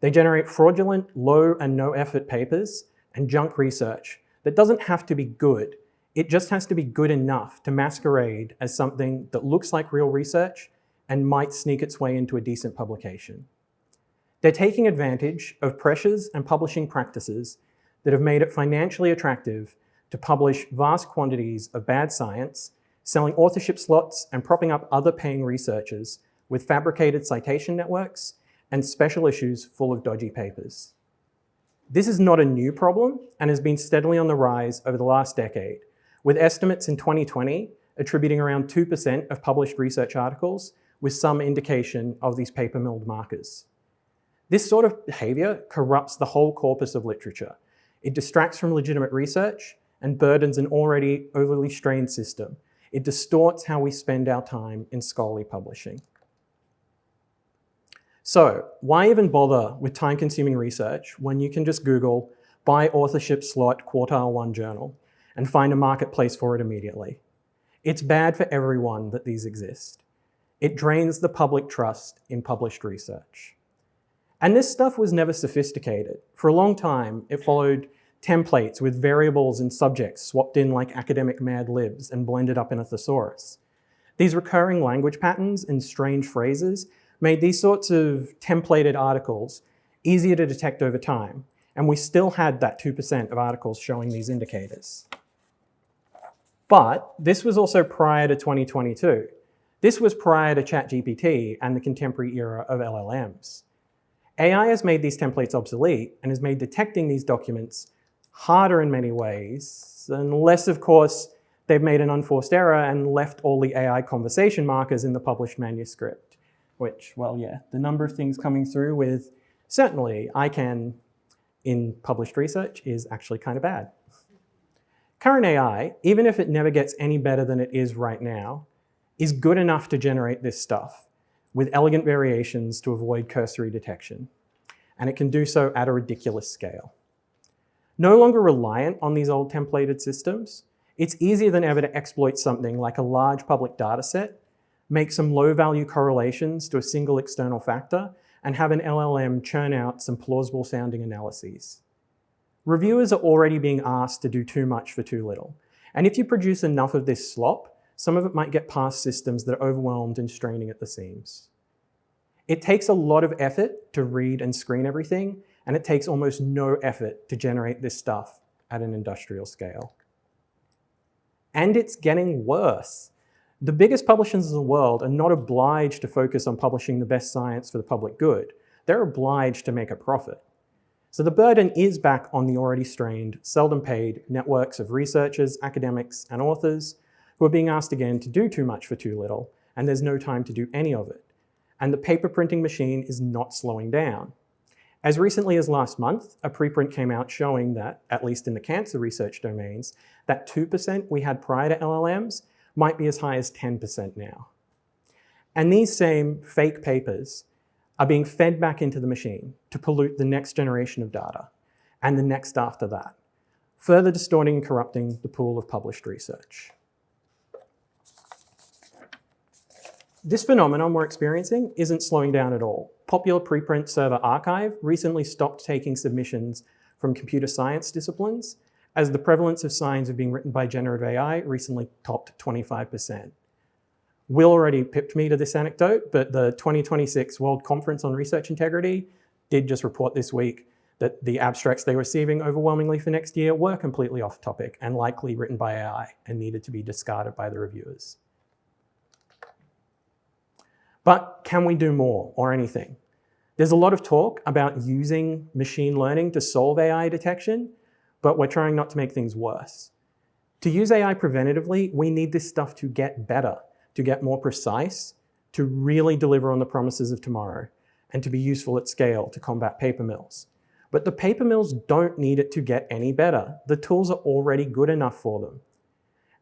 They generate fraudulent, low and no-effort papers and junk research that doesn't have to be good. It just has to be good enough to masquerade as something that looks like real research and might sneak its way into a decent publication. They're taking advantage of pressures and publishing practices that have made it financially attractive to publish vast quantities of bad science, selling authorship slots and propping up other paying researchers with fabricated citation networks and special issues full of dodgy papers. This is not a new problem and has been steadily on the rise over the last decade, with estimates in 2020 attributing around 2% of published research articles with some indication of these paper-milled markers. This sort of behavior corrupts the whole corpus of literature. It distracts from legitimate research and burdens an already overly strained system. It distorts how we spend our time in scholarly publishing. So, why even bother with time-consuming research when you can just Google buy authorship slot quartile 1 journal and find a marketplace for it immediately? It's bad for everyone that these exist. It drains the public trust in published research. And this stuff was never sophisticated. For a long time, it followed templates with variables and subjects swapped in like academic Mad Libs and blended up in a thesaurus. These recurring language patterns and strange phrases made these sorts of templated articles easier to detect over time, and we still had that 2% of articles showing these indicators. But this was also prior to 2022. This was prior to ChatGPT and the contemporary era of LLMs. AI has made these templates obsolete and has made detecting these documents harder in many ways, unless, of course, they've made an unforced error and left all the AI conversation markers in the published manuscript, which, well, yeah, the number of things coming through with certainly ICANN in published research is actually kind of bad. Current AI, even if it never gets any better than it is right now, is good enough to generate this stuff with elegant variations to avoid cursory detection. And it can do so at a ridiculous scale. No longer reliant on these old templated systems, it's easier than ever to exploit something like a large public data set make some low-value correlations to a single external factor, and have an LLM churn out some plausible-sounding analyses. Reviewers are already being asked to do too much for too little. And if you produce enough of this slop, some of it might get past systems that are overwhelmed and straining at the seams. It takes a lot of effort to read and screen everything, and it takes almost no effort to generate this stuff at an industrial scale. And it's getting worse. The biggest publishers in the world are not obliged to focus on publishing the best science for the public good. They're obliged to make a profit. So the burden is back on the already strained, seldom paid networks of researchers, academics, and authors who are being asked again to do too much for too little, and there's no time to do any of it. And the paper printing machine is not slowing down. As recently as last month, a preprint came out showing that, at least in the cancer research domains, that 2% we had prior to LLMs might be as high as 10% now. And these same fake papers are being fed back into the machine to pollute the next generation of data and the next after that, further distorting and corrupting the pool of published research. This phenomenon we're experiencing isn't slowing down at all. Popular preprint server Archive recently stopped taking submissions from computer science disciplines as the prevalence of science being written by generative AI recently topped 25%. Will already pipped me to this anecdote, but the 2026 World Conference on Research Integrity did just report this week that the abstracts they were receiving overwhelmingly for next year were completely off topic and likely written by AI and needed to be discarded by the reviewers. But can we do more or anything? There's a lot of talk about using machine learning to solve AI detection, but we're trying not to make things worse. To use AI preventatively, we need this stuff to get better, to get more precise, to really deliver on the promises of tomorrow, and to be useful at scale to combat paper mills. But the paper mills don't need it to get any better. The tools are already good enough for them.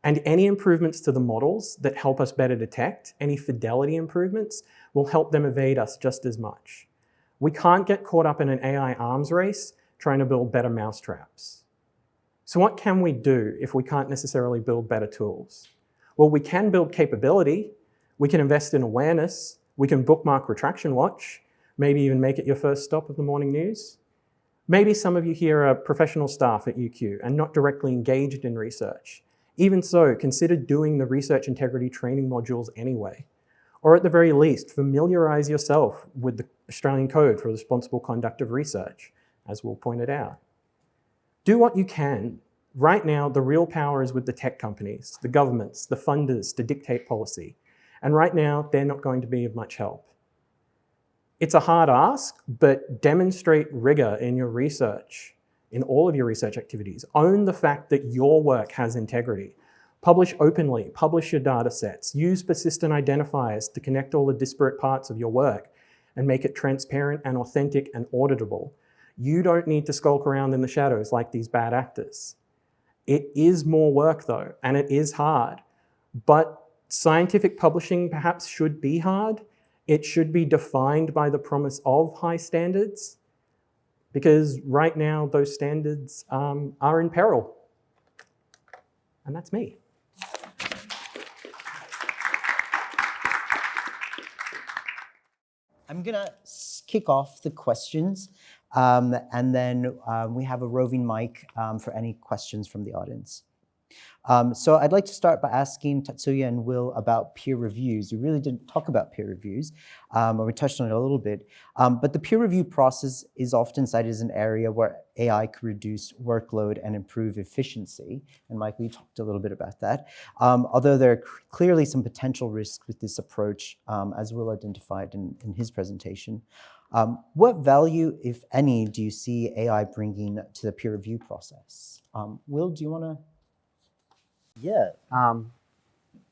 And any improvements to the models that help us better detect, any fidelity improvements, will help them evade us just as much. We can't get caught up in an AI arms race trying to build better mousetraps. So what can we do if we can't necessarily build better tools? Well, we can build capability, we can invest in awareness, we can bookmark Retraction Watch, maybe even make it your first stop of the morning news. Maybe some of you here are professional staff at UQ and not directly engaged in research. Even so, consider doing the research integrity training modules anyway. Or at the very least, familiarise yourself with the Australian Code for Responsible Conduct of Research, as Will pointed out. Do what you can. Right now, the real power is with the tech companies, the governments, the funders to dictate policy. And right now, they're not going to be of much help. It's a hard ask, but demonstrate rigor in your research, in all of your research activities. Own the fact that your work has integrity. Publish openly, publish your data sets, use persistent identifiers to connect all the disparate parts of your work and make it transparent and authentic and auditable. You don't need to skulk around in the shadows like these bad actors. It is more work though, and it is hard, but scientific publishing perhaps should be hard. It should be defined by the promise of high standards, because right now those standards are in peril. And that's me. I'm gonna kick off the questions, and then we have a roving mic for any questions from the audience. So I'd like to start by asking Tatsuya and Will about peer reviews. We really didn't talk about peer reviews, or we touched on it a little bit, but the peer review process is often cited as an area where AI could reduce workload and improve efficiency. And Michael, you talked a little bit about that. Although there are clearly some potential risks with this approach, as Will identified in his presentation. What value, if any, do you see AI bringing to the peer review process? Will, do you want to? Yeah.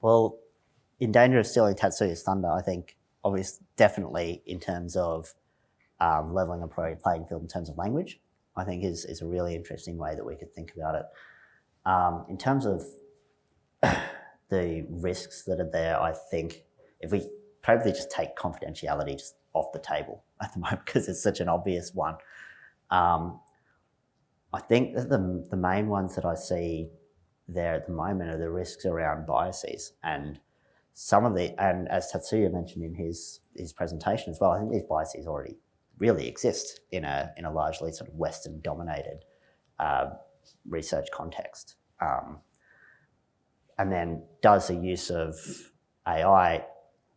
Well, in danger of stealing Tatsuya's thunder, I think obviously definitely in terms of leveling a playing field in terms of language, I think is a really interesting way that we could think about it. In terms of the risks that are there, I think if we probably just take confidentiality just off the table at the moment because it's such an obvious one. I think that the main ones that I see there at the moment are the risks around biases and some of the, and as Tatsuya mentioned in his presentation as well, I think these biases already really exist in a largely sort of Western dominated research context. And then does the use of AI,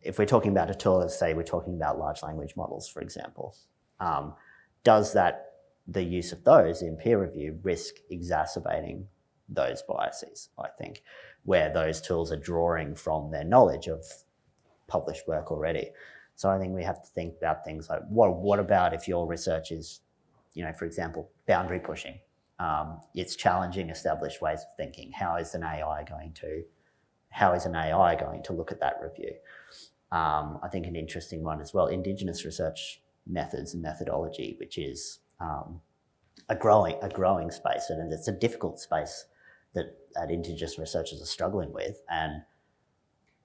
if we're talking about a tool, let's say we're talking about large language models, for example, does the use of those in peer review risk exacerbating those biases, I think, where those tools are drawing from their knowledge of published work already. So I think we have to think about things like, what about if your research is, for example, boundary pushing? It's challenging established ways of thinking. How is an AI going to look at that review? I think an interesting one as well, Indigenous research methods and methodology, which is a growing space, and it's a difficult space that Indigenous researchers are struggling with, and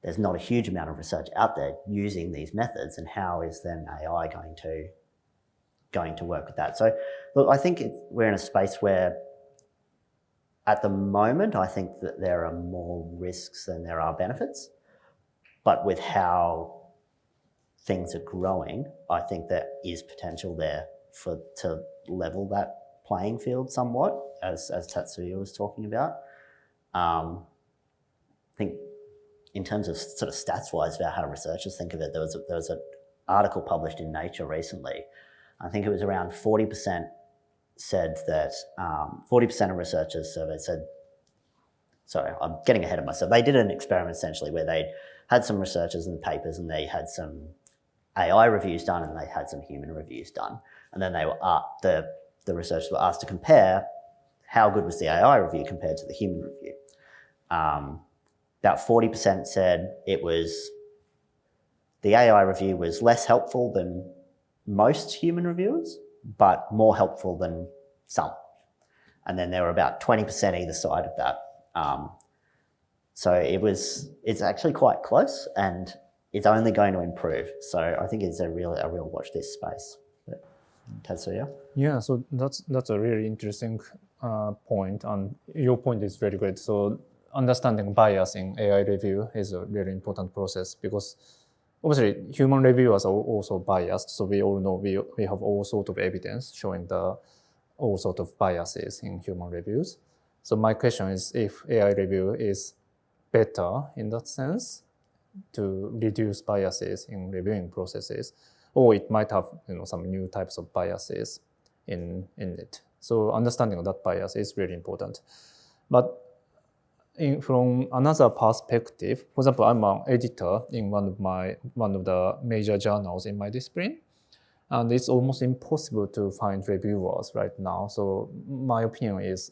there's not a huge amount of research out there using these methods, and how is then AI going to work with that? So look, I think we're in a space where at the moment I think that there are more risks than there are benefits, but with how things are growing, I think there is potential there to level that playing field somewhat, as Tatsuya was talking about. I think in terms of sort of stats-wise about how researchers think of it, there was an article published in Nature recently. I think it was around 40% said that 40% of researchers surveyed said, sorry, I'm getting ahead of myself. They did an experiment essentially where they had some researchers in the papers and they had some AI reviews done and they had some human reviews done. And then they were the researchers were asked to compare how good was the AI review compared to the human review. About 40% said the AI review was less helpful than most human reviewers, but more helpful than some. And then there were about 20% either side of that. So it's actually quite close, and it's only going to improve. So I think it's a real watch this space. Tatsuya? Yeah, so that's a really interesting point, and your point is very good. So understanding bias in AI review is a really important process, because obviously human reviewers are also biased. So we all know we have all sort of evidence showing all sort of biases in human reviews. So my question is, if AI review is better in that sense to reduce biases in reviewing processes, or it might have some new types of biases in it. So understanding of that bias is really important. But from another perspective, for example, I'm an editor in one of the major journals in my discipline, and it's almost impossible to find reviewers right now. So my opinion is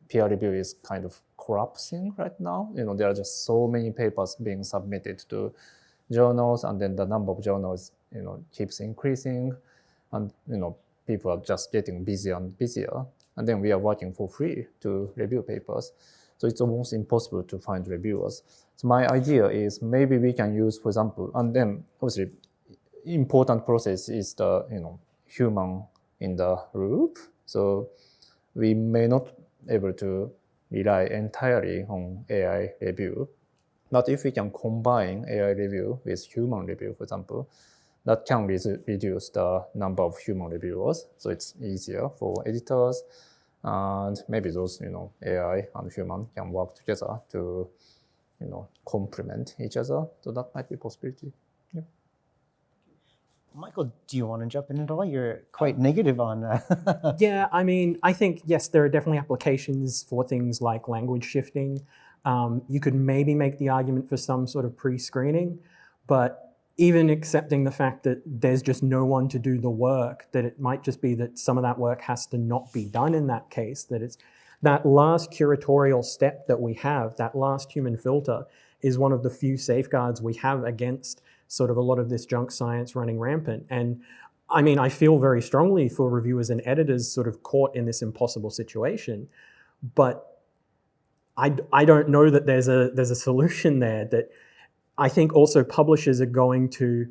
peer review is kind of collapsing right now. There are just so many papers being submitted to journals, and then the number of journals keeps increasing, and people are just getting busier and busier, and then we are working for free to review papers. So it's almost impossible to find reviewers. So my idea is maybe we can use, for example, and then obviously important process is the human in the loop. So we may not able to rely entirely on AI review, but if we can combine AI review with human review, for example, that can reduce the number of human reviewers. So it's easier for editors, and maybe those AI and human can work together to complement each other. So that might be a possibility. Yeah. Michael, do you want to jump in at all? You're quite negative on that. Yeah, I mean, I think, yes, there are definitely applications for things like language shifting. You could maybe make the argument for some sort of pre-screening, but even accepting the fact that there's just no one to do the work, that it might just be that some of that work has to not be done in that case, that it's that last curatorial step that we have, that last human filter, is one of the few safeguards we have against sort of a lot of this junk science running rampant. And I mean, I feel very strongly for reviewers and editors sort of caught in this impossible situation, but I don't know that there's a solution there. That I think also publishers are going to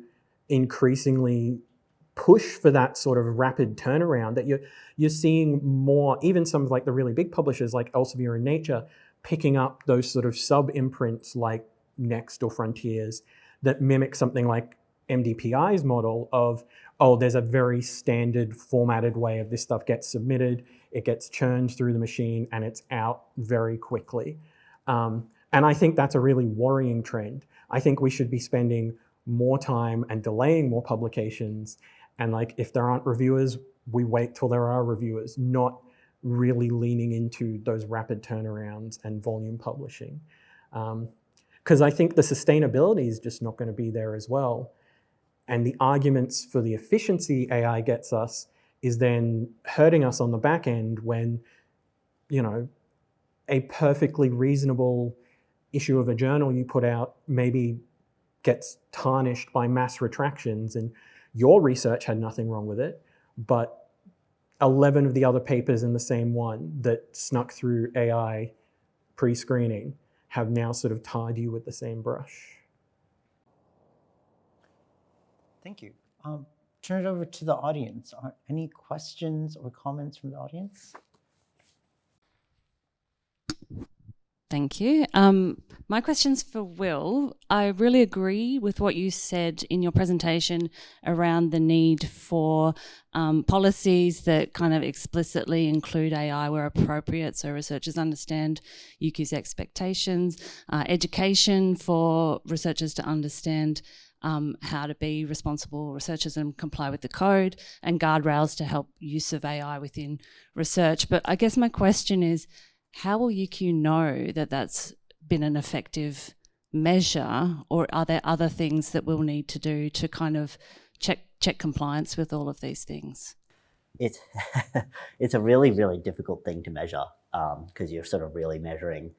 increasingly push for that sort of rapid turnaround, that you're seeing more, even some of like the really big publishers like Elsevier and Nature, picking up those sort of sub-imprints like next or frontiers that mimic something like MDPI's model of, oh, there's a very standard formatted way of this stuff gets submitted, it gets churned through the machine, and it's out very quickly. And I think that's a really worrying trend. I think we should be spending more time and delaying more publications. And like, if there aren't reviewers, we wait till there are reviewers, not really leaning into those rapid turnarounds and volume publishing. Because I think the sustainability is just not going to be there as well. And the arguments for the efficiency AI gets us is then hurting us on the back end when, you know, a perfectly reasonable issue of a journal you put out maybe gets tarnished by mass retractions, and your research had nothing wrong with it, but 11 of the other papers in the same one that snuck through AI pre-screening have now sort of tarred you with the same brush. Thank you. Turn it over to the audience. Are any questions or comments from the audience? Thank you. My question's for Will. I really agree with what you said in your presentation around the need for policies that kind of explicitly include AI where appropriate, so researchers understand UQ's expectations, education for researchers to understand how to be responsible researchers and comply with the code, and guardrails to help use of AI within research. But I guess my question is, how will UQ know that that's been an effective measure, or are there other things that we'll need to do to kind of check compliance with all of these things? It's a really, really difficult thing to measure because you're sort of really measuring,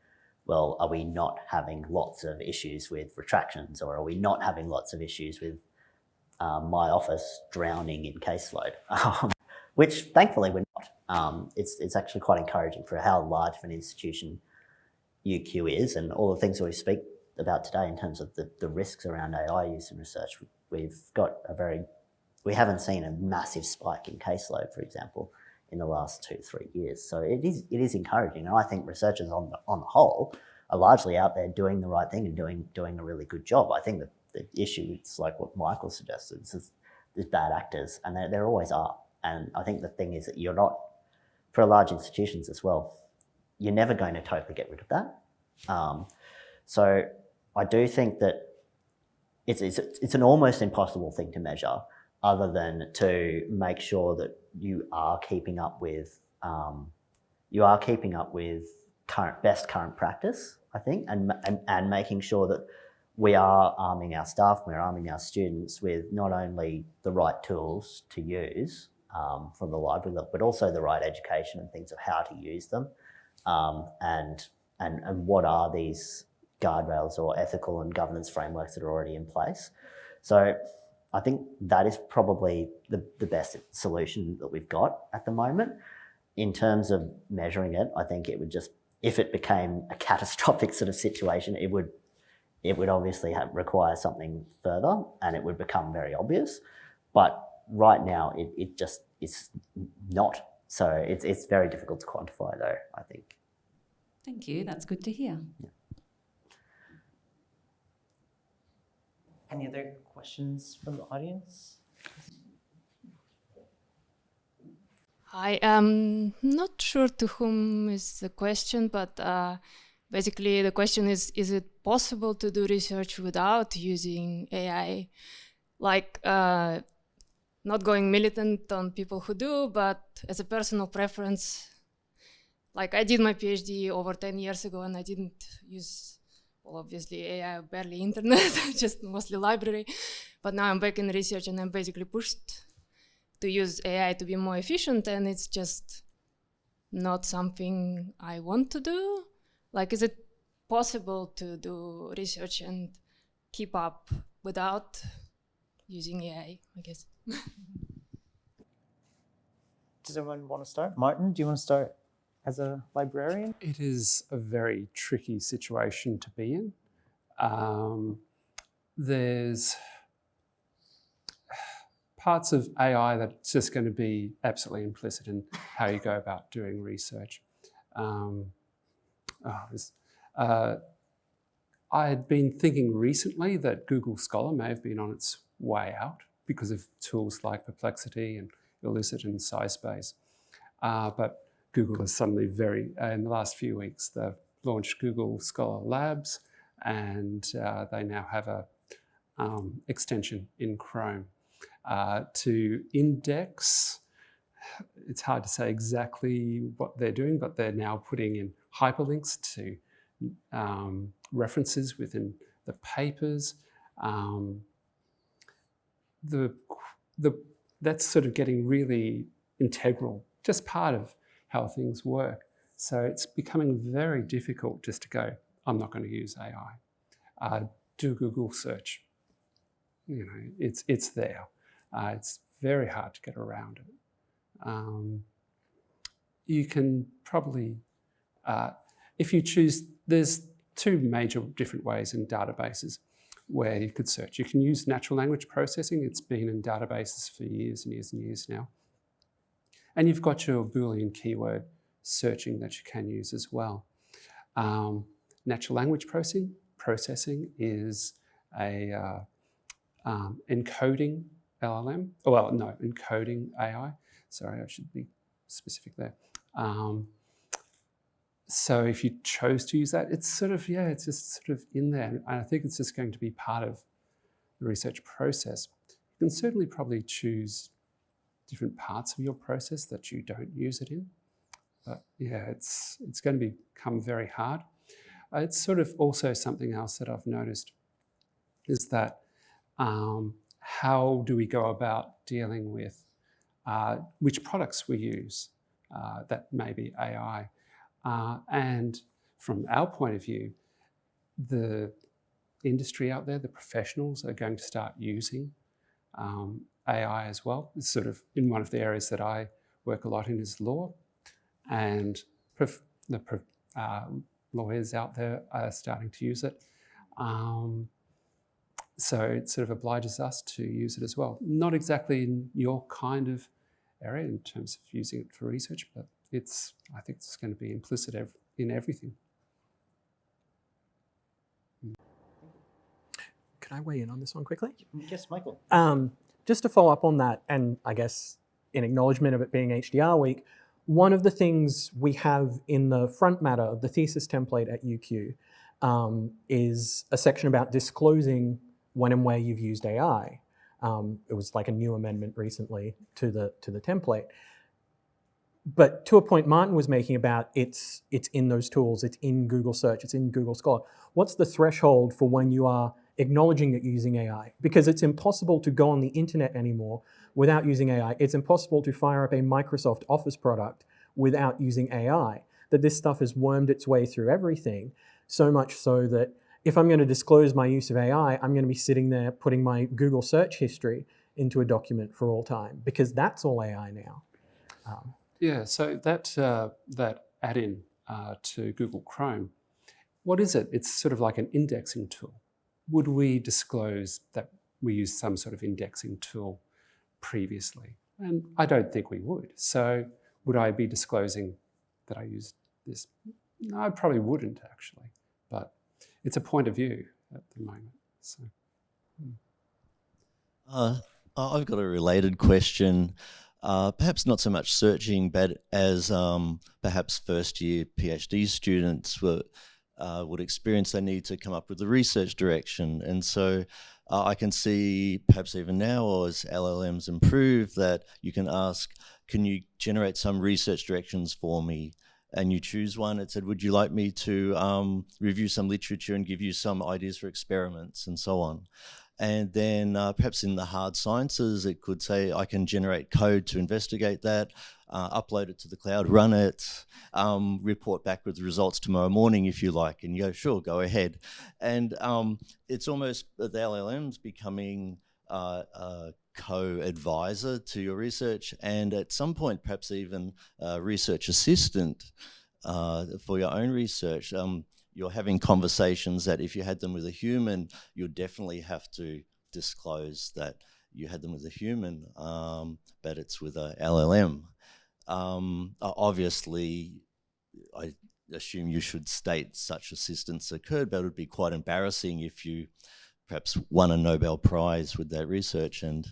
well, are we not having lots of issues with retractions, or are we not having lots of issues with my office drowning in caseload, which thankfully we're not. It's actually quite encouraging for how large of an institution UQ is, and all the things that we speak about today in terms of the risks around AI use in research. We haven't seen a massive spike in caseload, for example, in the last 2-3 years. So it is encouraging, and I think researchers on the whole are largely out there doing the right thing and doing a really good job. I think that the issue is like what Michael suggested. There's bad actors, and there always are. And I think the thing is that you're not, for large institutions as well, you're never going to totally get rid of that. So I do think that it's an almost impossible thing to measure, other than to make sure that you are keeping up with best current practice, I think, and making sure that we are arming our staff, we're arming our students with not only the right tools to use from the library, but also the right education and things of how to use them, and what are these guardrails or ethical and governance frameworks that are already in place. So I think that is probably the best solution that we've got at the moment. In terms of measuring it, I think it would just, if it became a catastrophic sort of situation, it would obviously require something further, and it would become very obvious. But right now, it's not. So it's very difficult to quantify, though, I think. Thank you. That's good to hear. Yeah. Any other questions from the audience? Hi, I'm not sure to whom is the question, but basically the question is it possible to do research without using AI? Like, not going militant on people who do, but as a personal preference, like I did my PhD over 10 years ago and I didn't use, well, obviously AI, barely internet, just mostly library. But now I'm back in research and I'm basically pushed to use AI to be more efficient, and it's just not something I want to do. Like, is it possible to do research and keep up without using AI, I guess? Does anyone want to start? Martin, do you want to start as a librarian? It is a very tricky situation to be in. There's parts of AI that's just going to be absolutely implicit in how you go about doing I had been thinking recently that Google Scholar may have been on its way out because of tools like Perplexity and Elicit and SciSpace. But Google has suddenly in the last few weeks, they've launched Google Scholar Labs, and they now have a extension in Chrome to index. It's hard to say exactly what they're doing, but they're now putting in hyperlinks to references within the papers. That's sort of getting really integral, just part of how things work. So it's becoming very difficult just to go, I'm not going to use AI. Do Google search. You know, it's there. It's very hard to get around it. You can probably, if you choose, there's two major different ways in databases where you could search. You can use natural language processing. It's been in databases for years and years and years now. And you've got your Boolean keyword searching that you can use as well. Natural language processing is a encoding LLM. Oh, well, no, encoding AI. Sorry, I should be specific there. So if you chose to use that, it's sort of, it's just sort of in there. And I think it's just going to be part of the research process. You can certainly probably choose different parts of your process that you don't use it in. But yeah, it's going to become very hard. It's sort of also something else that I've noticed is that how do we go about dealing with which products we use that may be AI? And from our point of view, the industry out there, the professionals are going to start using AI as well. It's sort of in one of the areas that I work a lot in is law, and the lawyers out there are starting to use it. So it sort of obliges us to use it as well. Not exactly in your kind of area in terms of using it for research, but I think it's going to be implicit in everything. Could I weigh in on this one quickly? Yes, Michael. Just to follow up on that, and I guess in acknowledgement of it being HDR week, one of the things we have in the front matter of the thesis template at UQ is a section about disclosing when and where you've used AI. It was like a new amendment recently to the template. But to a point Martin was making about it's in those tools, it's in Google Search, it's in Google Scholar. What's the threshold for when you are acknowledging that you're using AI? Because it's impossible to go on the internet anymore without using AI. It's impossible to fire up a Microsoft Office product without using AI. That this stuff has wormed its way through everything, so much so that if I'm going to disclose my use of AI, I'm going to be sitting there putting my Google search history into a document for all time, because that's all AI now. Yeah, so that add-in to Google Chrome, what is it? It's sort of like an indexing tool. Would we disclose that we used some sort of indexing tool previously? And I don't think we would. So would I be disclosing that I used this? No, I probably wouldn't actually, but it's a point of view at the moment. So. I've got a related question. Perhaps not so much searching, but as perhaps first-year PhD students would experience, they need to come up with a research direction. And so I can see, perhaps even now, as LLMs improve, that you can ask, can you generate some research directions for me? And you choose one. It said, would you like me to review some literature and give you some ideas for experiments and so on? And then perhaps in the hard sciences, it could say, I can generate code to investigate that, upload it to the cloud, run it, report back with the results tomorrow morning if you like. And you go, sure, go ahead. And it's almost the LLMs becoming a co-advisor to your research, and at some point perhaps even a research assistant for your own research. You're having conversations that if you had them with a human, you'd definitely have to disclose that you had them with a human, but it's with a LLM. Obviously, assume you should state such assistance occurred, but it would be quite embarrassing if you perhaps won a Nobel Prize with that research and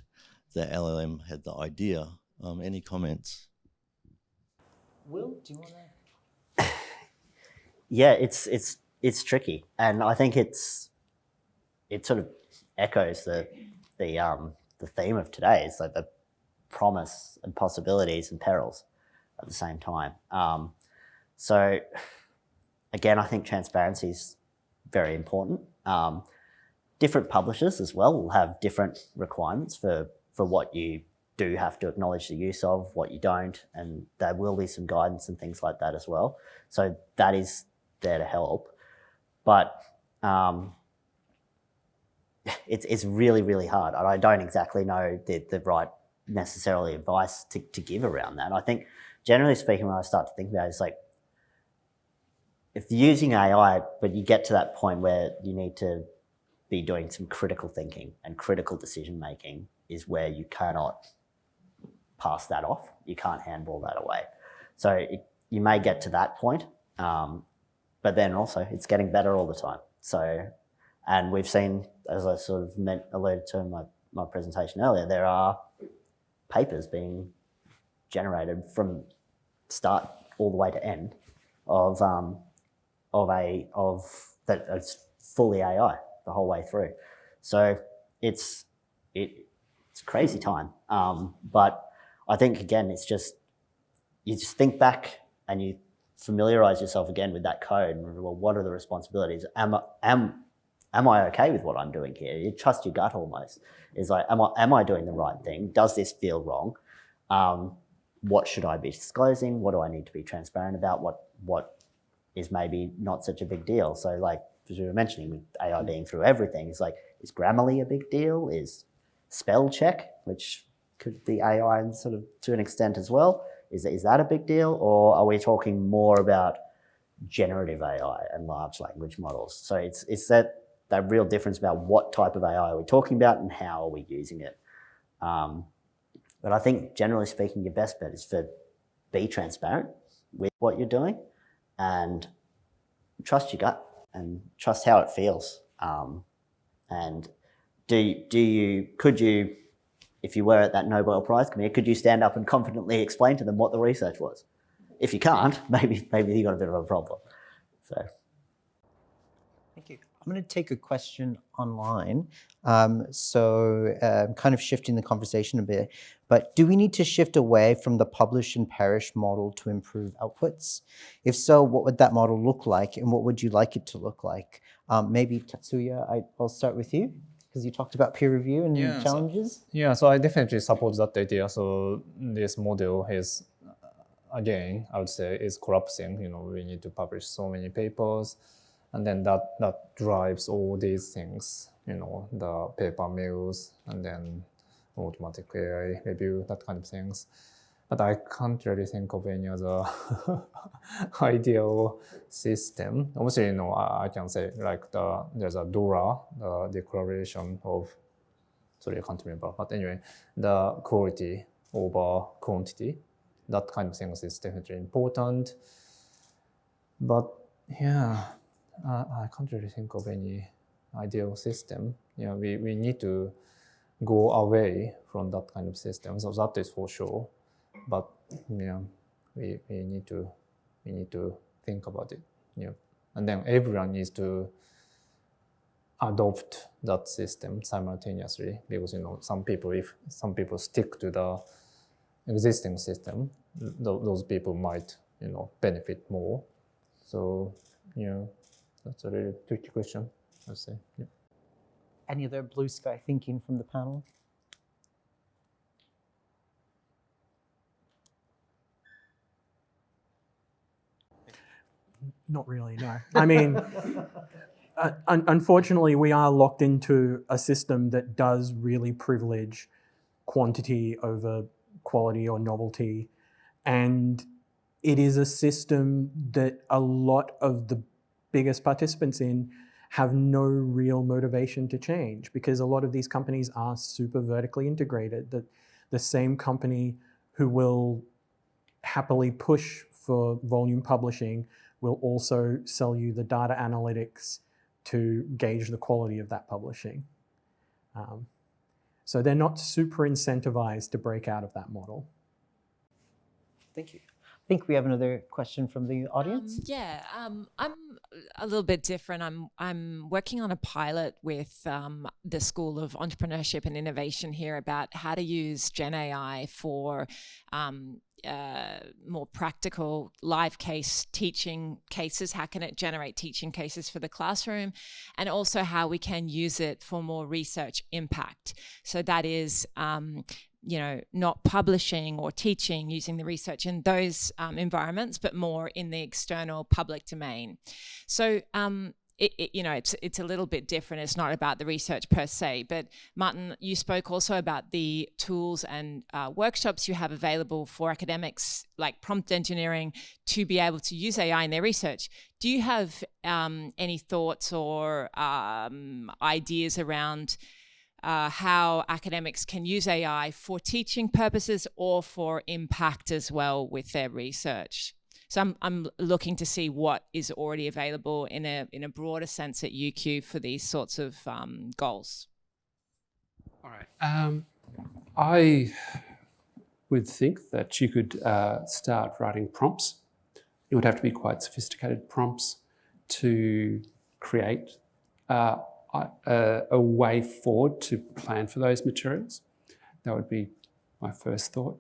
the LLM had the idea. Any comments? Will, do you want to? Yeah, it's tricky, and I think it sort of echoes the theme of today. It's like the promise and possibilities and perils at the same time. So again, I think transparency is very important. Different publishers as well will have different requirements for what you do have to acknowledge the use of, what you don't, and there will be some guidance and things like that as well. So that is there to help. But it's really, really hard. And I don't exactly know the right necessarily advice to give around that. I think generally speaking, when I start to think about it, it's like, if you're using AI, but you get to that point where you need to be doing some critical thinking and critical decision making is where you cannot pass that off. You can't handball that away. So you may get to that point, but then also it's getting better all the time. So, and we've seen, as I sort of alluded to in my presentation earlier, there are papers being generated from start all the way to end of that it's fully AI the whole way through. So it's crazy time. But I think again, it's just, you just think back and you familiarize yourself again with that code and well, what are the responsibilities? Am I okay with what I'm doing here? You trust your gut almost. It's like, am I doing the right thing? Does this feel wrong? What should I be disclosing? What do I need to be transparent about? What is maybe not such a big deal? So like, as you were mentioning, with AI being through everything, it's like, is Grammarly a big deal? Is spell check, which could be AI and sort of to an extent as well, is that a big deal? Or are we talking more about generative AI and large language models? So it's that real difference about what type of AI are we talking about and how are we using it. But I think generally speaking, your best bet is to be transparent with what you're doing and trust your gut and trust how it feels. And could you, if you were at that Nobel Prize committee, could you stand up and confidently explain to them what the research was? If you can't, maybe you got a bit of a problem. So. Thank you. I'm going to take a question online. Kind of shifting the conversation a bit, but do we need to shift away from the publish and perish model to improve outputs? If so, what would that model look like and what would you like it to look like? Maybe Tatsuya, I'll start with you because you talked about peer review and challenges. So I definitely support that idea. So this model is, again, I would say is collapsing. We need to publish so many papers. And then that drives all these things, the paper mills and then automatic AI review, that kind of things. But I can't really think of any other ideal system. Obviously, I can say like there's a DORA, the Declaration of, sorry, I can't remember. But anyway, the quality over quantity, that kind of things is definitely important. But yeah, I can't really think of any ideal system. We need to go away from that kind of system. So that is for sure. But we need to think about it. And then everyone needs to adopt that system simultaneously because some people stick to the existing system. Those people might benefit more. So that's a really tricky question, I'd say. Yeah. Any other blue sky thinking from the panel? Not really, no. I mean, unfortunately, we are locked into a system that does really privilege quantity over quality or novelty. And it is a system that a lot of the biggest participants in have no real motivation to change because a lot of these companies are super vertically integrated. The same company who will happily push for volume publishing will also sell you the data analytics to gauge the quality of that publishing. So they're not super incentivized to break out of that model. Thank you. I think we have another question from the audience. I'm a little bit different. I'm working on a pilot with the School of Entrepreneurship and Innovation here about how to use Gen AI for more practical live case teaching cases. How can it generate teaching cases for the classroom, and also how we can use it for more research impact. So that is not publishing or teaching using the research in those environments, but more in the external public domain. So it's a little bit different. It's not about the research per se, but Martin, you spoke also about the tools and workshops you have available for academics, like prompt engineering, to be able to use AI in their research. Do you have any thoughts or ideas around how academics can use AI for teaching purposes or for impact as well with their research? So I'm looking to see what is already available in a broader sense at UQ for these sorts of goals. All right. I would think that you could start writing prompts. It would have to be quite sophisticated prompts to create a way forward to plan for those materials. That would be my first thought.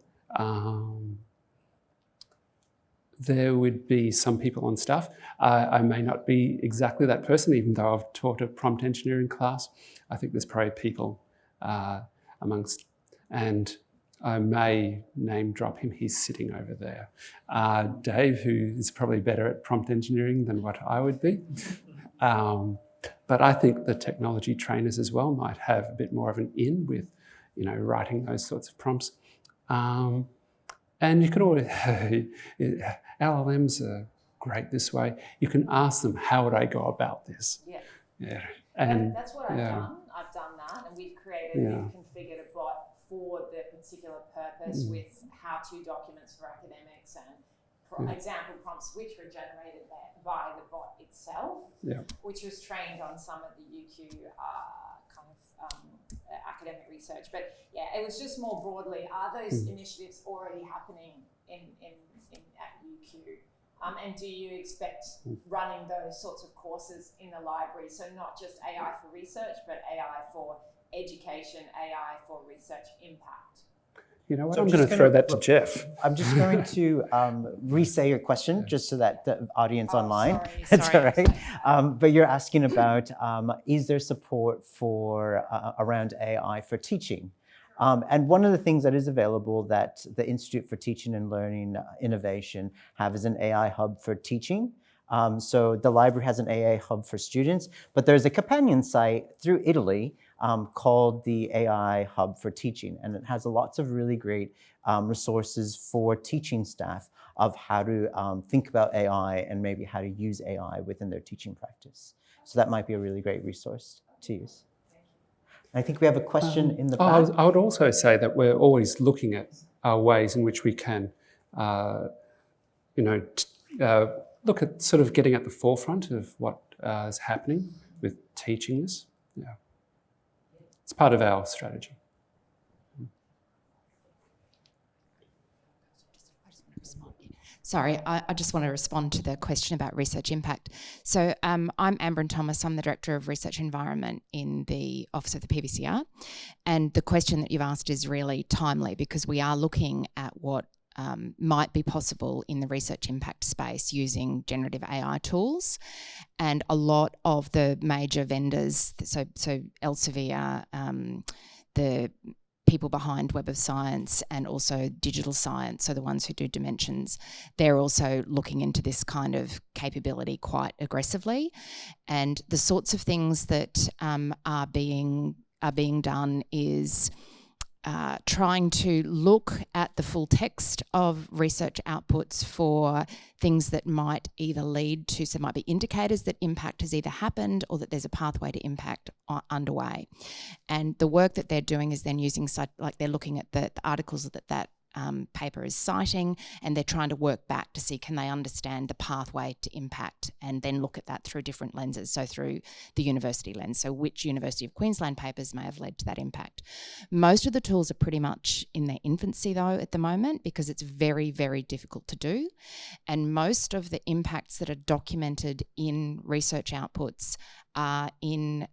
There would be some people on staff. I may not be exactly that person, even though I've taught a prompt engineering class. I think there's probably people amongst, and I may name drop him. He's sitting over there. Dave, who is probably better at prompt engineering than what I would be. But I think the technology trainers as well might have a bit more of an in with, writing those sorts of prompts. And you can always, LLMs are great this way. You can ask them, how would I go about this? Yeah. And that's what I've done. I've done that, and we've configured a bot for the particular purpose with how-to documents for academics and example prompts which were generated by the bot itself, which was trained on some of the UQ academic research. But it was just more broadly, are those initiatives already happening at UQ? And do you expect running those sorts of courses in the library? So not just AI for research, but AI for education, AI for research impact. You know what, I'm going to throw that to Jeff. I'm just going to re-say your question just so that the audience online. Sorry, It's all right. But you're asking about, is there support for around AI for teaching? And one of the things that is available that the Institute for Teaching and Learning Innovation have is an AI hub for teaching. So the library has an AI hub for students, but there's a companion site through Italy called the AI Hub for Teaching, and it has lots of really great resources for teaching staff of how to think about AI and maybe how to use AI within their teaching practice. So that might be a really great resource to use. I think we have a question in the back. I would also say that we're always looking at ways in which we can, look at sort of getting at the forefront of what is happening with teaching this. Yeah, it's part of our strategy. Sorry, I just want to respond to the question about research impact. So I'm Amber Thomas. I'm the Director of Research Environment in the Office of the PVCR. And the question that you've asked is really timely because we are looking at what might be possible in the research impact space using generative AI tools. And a lot of the major vendors, so Elsevier, the people behind Web of Science and also Digital Science, so the ones who do dimensions, they're also looking into this kind of capability quite aggressively. And the sorts of things that are being done is trying to look at the full text of research outputs for things that might either lead to, so might be indicators that impact has either happened or that there's a pathway to impact underway. And the work that they're doing is then using such, like they're looking at the articles that paper is citing, and they're trying to work back to see can they understand the pathway to impact, and then look at that through different lenses, so through the university lens, so which University of Queensland papers may have led to that impact. Most of the tools are pretty much in their infancy though at the moment, because it's very, very difficult to do, and most of the impacts that are documented in research outputs are in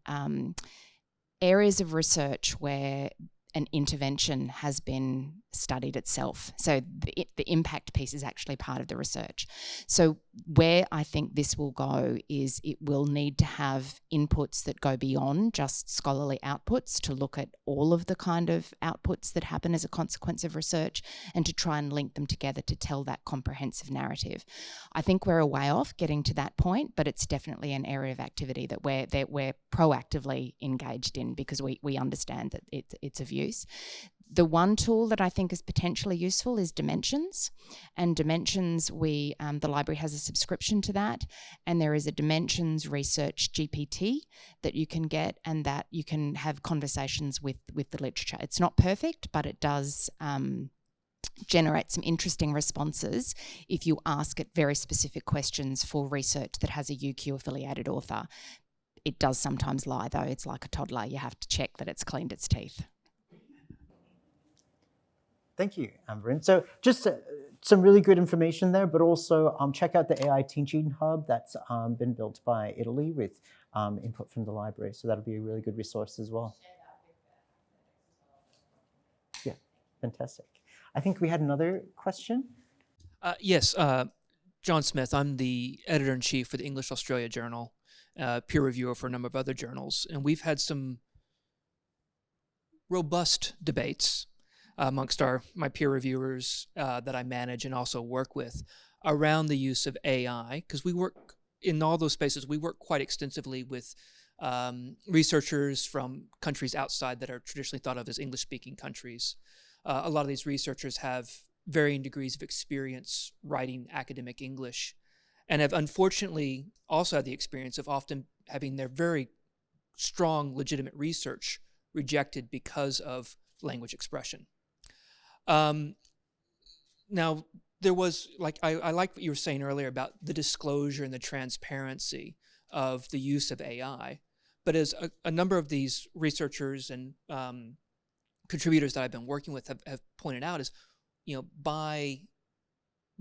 areas of research where an intervention has been studied itself. So the impact piece is actually part of the research. So where I think this will go is it will need to have inputs that go beyond just scholarly outputs, to look at all of the kind of outputs that happen as a consequence of research, and to try and link them together to tell that comprehensive narrative. I think we're a way off getting to that point, but it's definitely an area of activity that we're proactively engaged in, because we understand that it's of use. The one tool that I think is potentially useful is Dimensions, and Dimensions, the library has a subscription to that, and there is a Dimensions Research GPT that you can get, and that you can have conversations with the literature. It's not perfect, but it does generate some interesting responses if you ask it very specific questions for research that has a UQ affiliated author. It does sometimes lie though. It's like a toddler. You have to check that it's cleaned its teeth. Thank you, Amber. And so just some really good information there, but also check out the AI Teaching Hub that's been built by Italy with input from the library. So that'll be a really good resource as well. Yeah, fantastic. I think we had another question. Yes, John Smith. I'm the editor-in-chief for the English Australia Journal, peer reviewer for a number of other journals, and we've had some robust debates amongst my peer reviewers that I manage and also work with around the use of AI, because we work in all those spaces. We work quite extensively with researchers from countries outside that are traditionally thought of as English-speaking countries. A lot of these researchers have varying degrees of experience writing academic English, and have unfortunately also had the experience of often having their very strong, legitimate research rejected because of language expression. Now, there was, I like what you were saying earlier about the disclosure and the transparency of the use of AI, but as a number of these researchers and contributors that I've been working with have pointed out is, by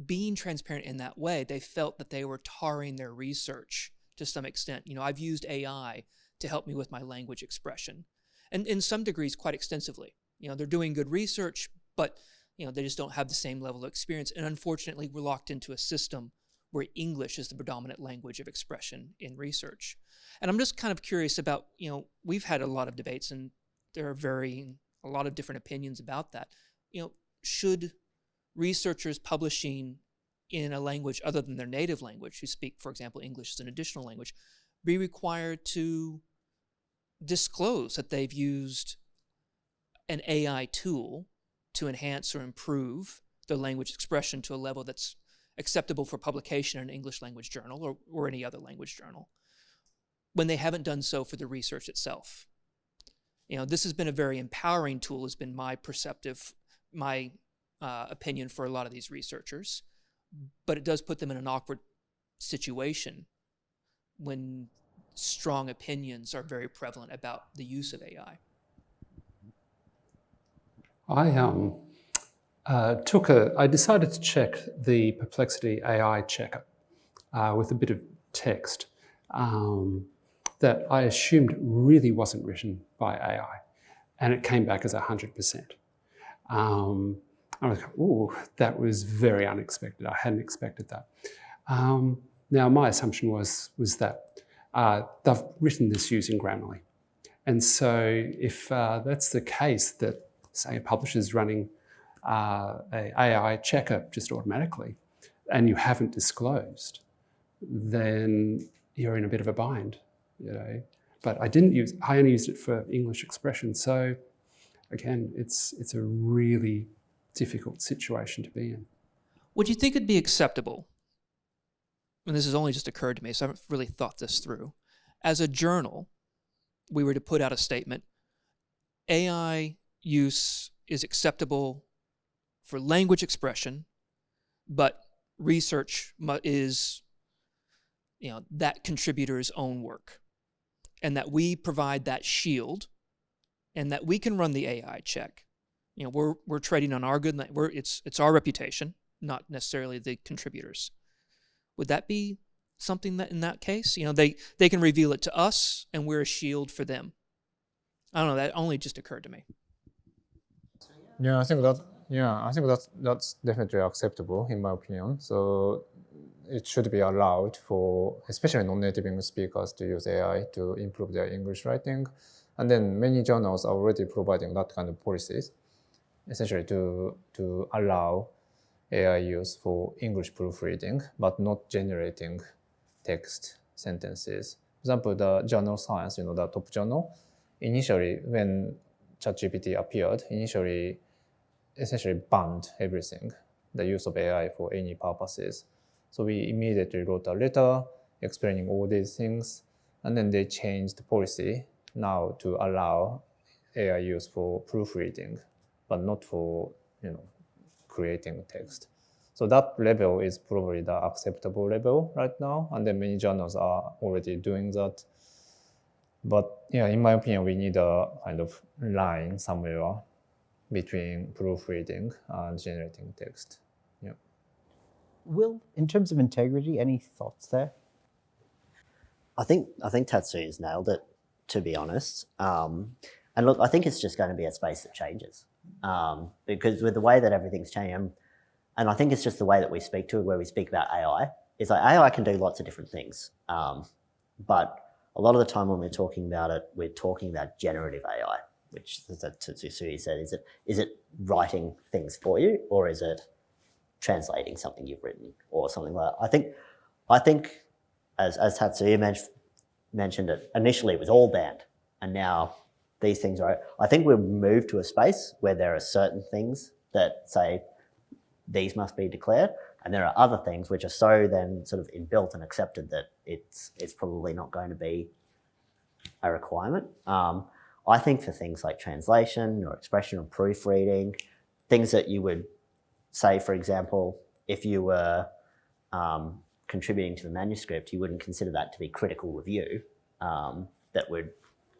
being transparent in that way, they felt that they were tarring their research to some extent. I've used AI to help me with my language expression, and in some degrees quite extensively. They're doing good research, but they just don't have the same level of experience. And unfortunately, we're locked into a system where English is the predominant language of expression in research. And I'm just kind of curious about, we've had a lot of debates, and there are a lot of different opinions about that. Should researchers publishing in a language other than their native language, who speak, for example, English as an additional language, be required to disclose that they've used an AI tool to enhance or improve their language expression to a level that's acceptable for publication in an English language journal or any other language journal, when they haven't done so for the research itself? This has been a very empowering tool, has been my opinion for a lot of these researchers, but it does put them in an awkward situation when strong opinions are very prevalent about the use of AI. I decided to check the Perplexity AI checker with a bit of text that I assumed really wasn't written by AI, and it came back as 100%. I was like, ooh, that was very unexpected. I hadn't expected that. Now, my assumption was that they've written this using Grammarly. And so if that's the case, that say a publisher's running a AI checker just automatically, and you haven't disclosed, then you're in a bit of a bind, But I only used it for English expression. So again, it's a really difficult situation to be in. Would you think it'd be acceptable, and this has only just occurred to me, so I haven't really thought this through, as a journal, we were to put out a statement, AI use is acceptable for language expression, but research is, that contributor's own work, and that we provide that shield, and that we can run the AI check. We're trading on our good. It's our reputation, not necessarily the contributors. Would that be something that, in that case, they can reveal it to us, and we're a shield for them? I don't know. That only just occurred to me. Yeah, I think that's definitely acceptable in my opinion. So it should be allowed for especially non-native English speakers to use AI to improve their English writing. And then many journals are already providing that kind of policies, essentially to allow AI use for English proofreading, but not generating text sentences. For example, the journal Science, the top journal, initially when ChatGPT appeared, essentially banned everything, the use of AI for any purposes. So we immediately wrote a letter explaining all these things, and then they changed the policy now to allow AI use for proofreading, but not for creating text. So that level is probably the acceptable level right now, and then many journals are already doing that. But yeah, in my opinion, we need a kind of line somewhere between proofreading and generating text. Yeah. Will, in terms of integrity, any thoughts there? I think Tatsuya's nailed it, to be honest. And look, I think it's just going to be a space that changes, because with the way that everything's changing, and I think it's just the way that we speak to it, where we speak about AI. It's like AI can do lots of different things, but a lot of the time when we're talking about it, we're talking about generative AI, which, as Tatsuya said, is it writing things for you, or is it translating something you've written or something like that? I think as Tatsuya mentioned it, initially it was all banned, and now these things are. I think we've moved to a space where there are certain things that say these must be declared, and there are other things which are so then sort of inbuilt and accepted that it's probably not going to be a requirement. I think for things like translation or expression or proofreading, things that you would say, for example, if you were contributing to the manuscript, you wouldn't consider that to be critical review, that would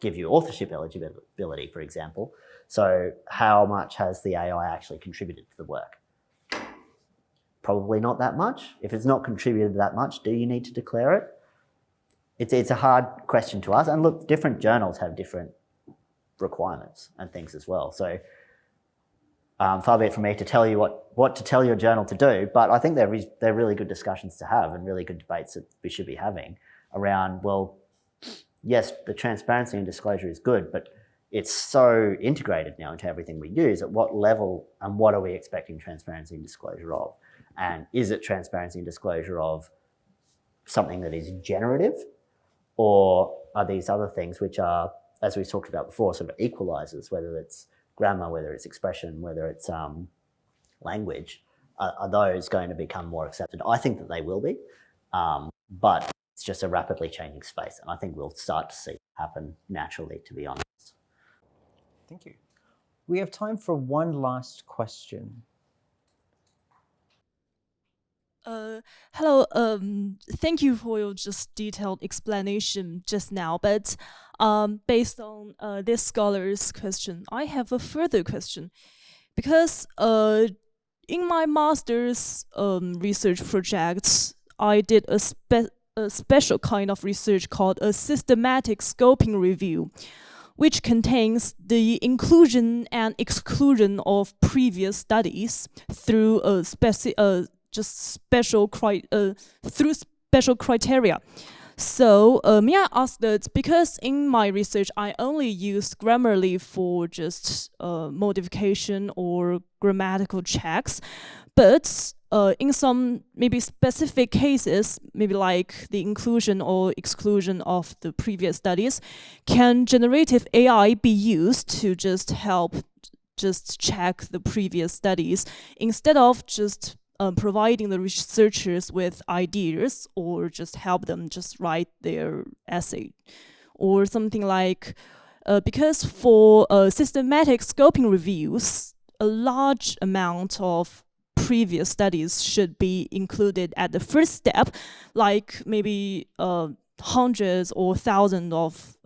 give you authorship eligibility, for example. So how much has the AI actually contributed to the work? Probably not that much. If it's not contributed that much, do you need to declare it? It's a hard question to ask. And look, different journals have different requirements and things as well. So far be it from me to tell you what to tell your journal to do, but I think they're really good discussions to have and really good debates that we should be having around, well, yes, the transparency and disclosure is good, but it's so integrated now into everything we use. At what level and what are we expecting transparency and disclosure of? And is it transparency and disclosure of something that is generative, or are these other things which are, as we talked about before, sort of equalizers, whether it's grammar, whether it's expression, whether it's language, are those going to become more accepted? I think that they will be, but it's just a rapidly changing space, and I think we'll start to see it happen naturally, to be honest. Thank you. We have time for one last question. Hello. Thank you for your just detailed explanation just now. But based on this scholar's question, I have a further question, because in my master's research project, I did a special kind of research called a systematic scoping review, which contains the inclusion and exclusion of previous studies through a special criteria. So may I ask that, because in my research I only used Grammarly for just modification or grammatical checks, but in some maybe specific cases, maybe like the inclusion or exclusion of the previous studies, can generative AI be used to just help just check the previous studies instead of just providing the researchers with ideas, or just help them just write their essay or something like, because for systematic scoping reviews, a large amount of previous studies should be included at the first step, like maybe hundreds or thousands of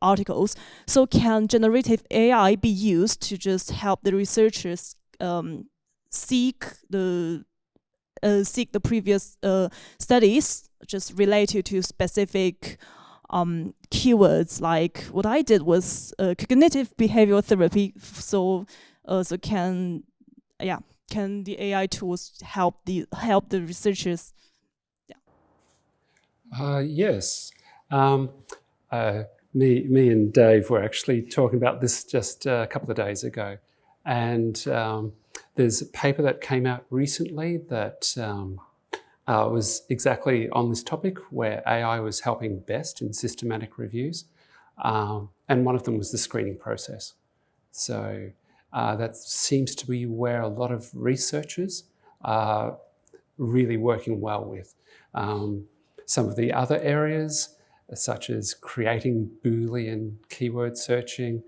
articles. So can generative AI be used to just help the researchers seek the previous studies just related to specific keywords? Like what I did was cognitive behavioral therapy. So can the AI tools help the researchers? Yes. Me and Dave were actually talking about this just a couple of days ago. And there's a paper that came out recently that was exactly on this topic, where AI was helping best in systematic reviews. And one of them was the screening process. So that seems to be where a lot of researchers are really working well with. Some of the other areas, such as creating Boolean keyword searching,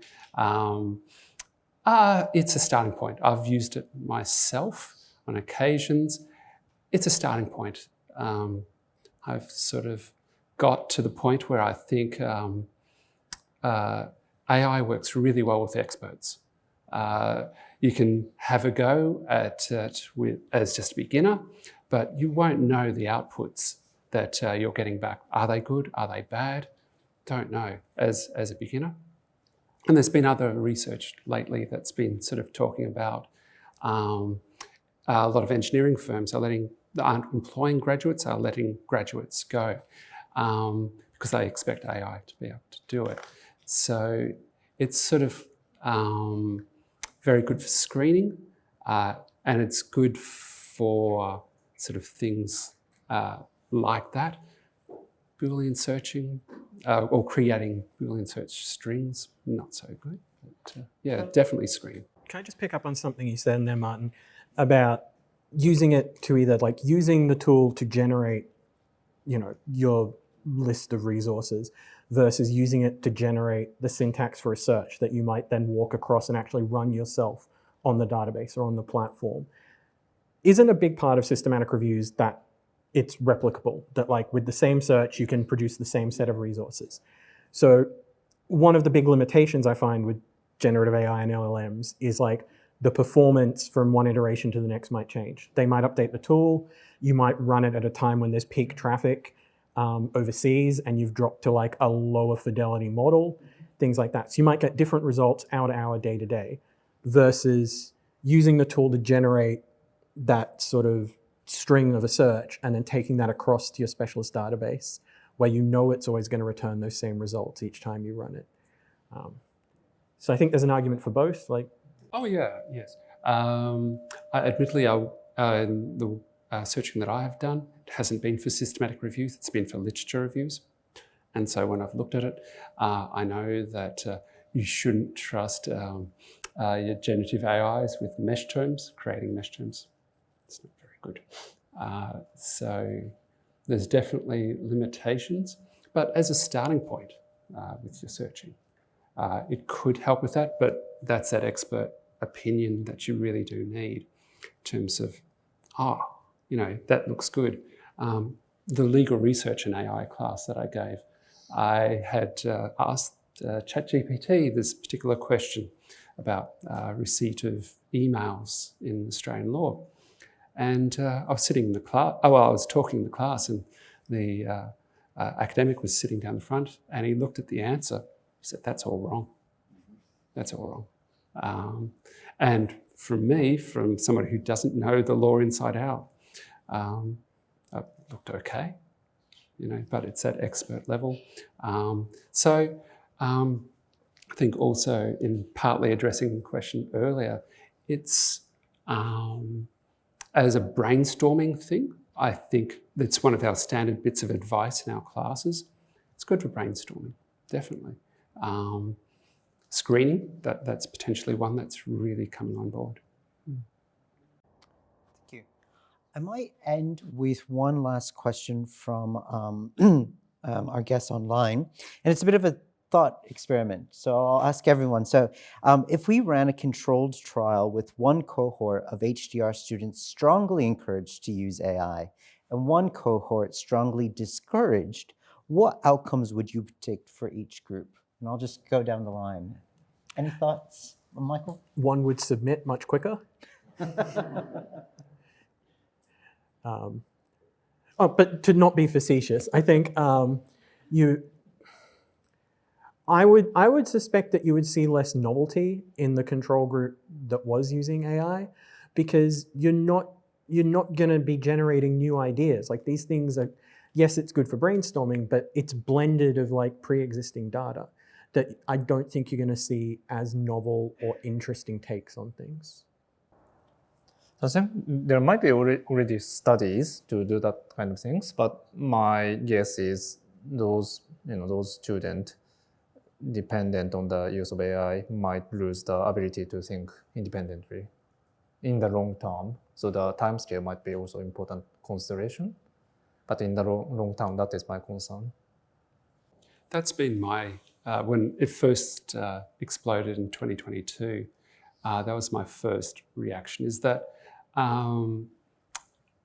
it's a starting point. I've used it myself on occasions. It's a starting point. I've sort of got to the point where I think AI works really well with experts. You can have a go at it as just a beginner, but you won't know the outputs that you're getting back. Are they good? Are they bad? Don't know as a beginner. And there's been other research lately that's been sort of talking about a lot of engineering firms aren't employing graduates, are letting graduates go because they expect AI to be able to do it. So it's sort of very good for screening, and it's good for sort of things like that. Boolean searching or creating Boolean search strings, not so good. But yeah, definitely screen. Can I just pick up on something you said in there, Martin, about using it to either like using the tool to generate, your list of resources versus using it to generate the syntax for a search that you might then walk across and actually run yourself on the database or on the platform. Isn't a big part of systematic reviews that it's replicable, that like with the same search, you can produce the same set of resources? So one of the big limitations I find with generative AI and LLMs is like the performance from one iteration to the next might change. They might update the tool. You might run it at a time when there's peak traffic overseas and you've dropped to like a lower fidelity model, things like that. So you might get different results hour to hour, day to day, versus using the tool to generate that sort of string of a search and then taking that across to your specialist database where you know it's always going to return those same results each time you run it. So I think there's an argument for both. Like, oh yeah, yes. Admittedly, the searching that I have done, it hasn't been for systematic reviews, it's been for literature reviews. And so when I've looked at it, I know that you shouldn't trust your generative AIs with mesh terms, creating mesh terms. It's not very good. So there's definitely limitations, but as a starting point with your searching, it could help with that, but that's that expert opinion that you really do need in terms of, that looks good. The legal research and AI class that I gave, I had asked ChatGPT this particular question about receipt of emails in Australian law. And I was sitting in the class, I was talking in the class, and the academic was sitting down the front, and he looked at the answer. He said, "That's all wrong. That's all wrong." And from me, from somebody who doesn't know the law inside out, it looked okay, but it's at expert level. So I think also in partly addressing the question earlier, it's as a brainstorming thing, I think that's one of our standard bits of advice in our classes. It's good for brainstorming, definitely. Screening, that's potentially one that's really coming on board. Thank you. I might end with one last question from our guests online, and it's a bit of a thought experiment. So I'll ask everyone. So if we ran a controlled trial with one cohort of HDR students strongly encouraged to use AI and one cohort strongly discouraged, what outcomes would you predict for each group? And I'll just go down the line. Any thoughts, Michael? One would submit much quicker. But to not be facetious, I think I would suspect that you would see less novelty in the control group that was using AI, because you're not going to be generating new ideas. Like, these things are, yes, it's good for brainstorming, but it's blended of like pre-existing data that I don't think you're going to see as novel or interesting takes on things. I think there might be already studies to do that kind of things, but my guess is those students dependent on the use of AI might lose the ability to think independently in the long term. So the time scale might be also important consideration, but in the long term, that is my concern. That's been my, when it first exploded in 2022, that was my first reaction, is that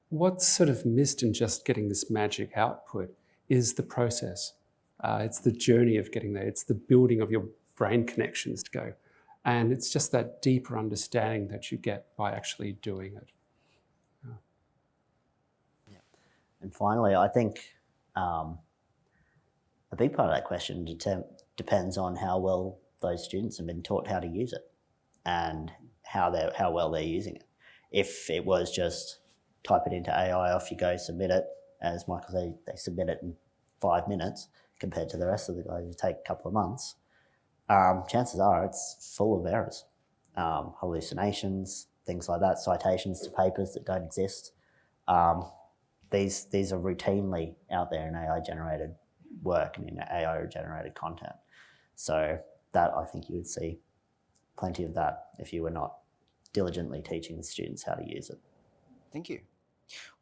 what's sort of missed in just getting this magic output is the process. It's the journey of getting there. It's the building of your brain connections to go. And it's just that deeper understanding that you get by actually doing it. Yeah. And finally, I think a big part of that question depends on how well those students have been taught how to use it and how well they're using it. If it was just type it into AI, off you go, submit it, as Michael said, they submit it in 5 minutes compared to the rest of the guys who take a couple of months, chances are it's full of errors, hallucinations, things like that, citations to papers that don't exist. These are routinely out there in AI-generated work and in AI-generated content. So that, I think you would see plenty of that if you were not diligently teaching the students how to use it. Thank you.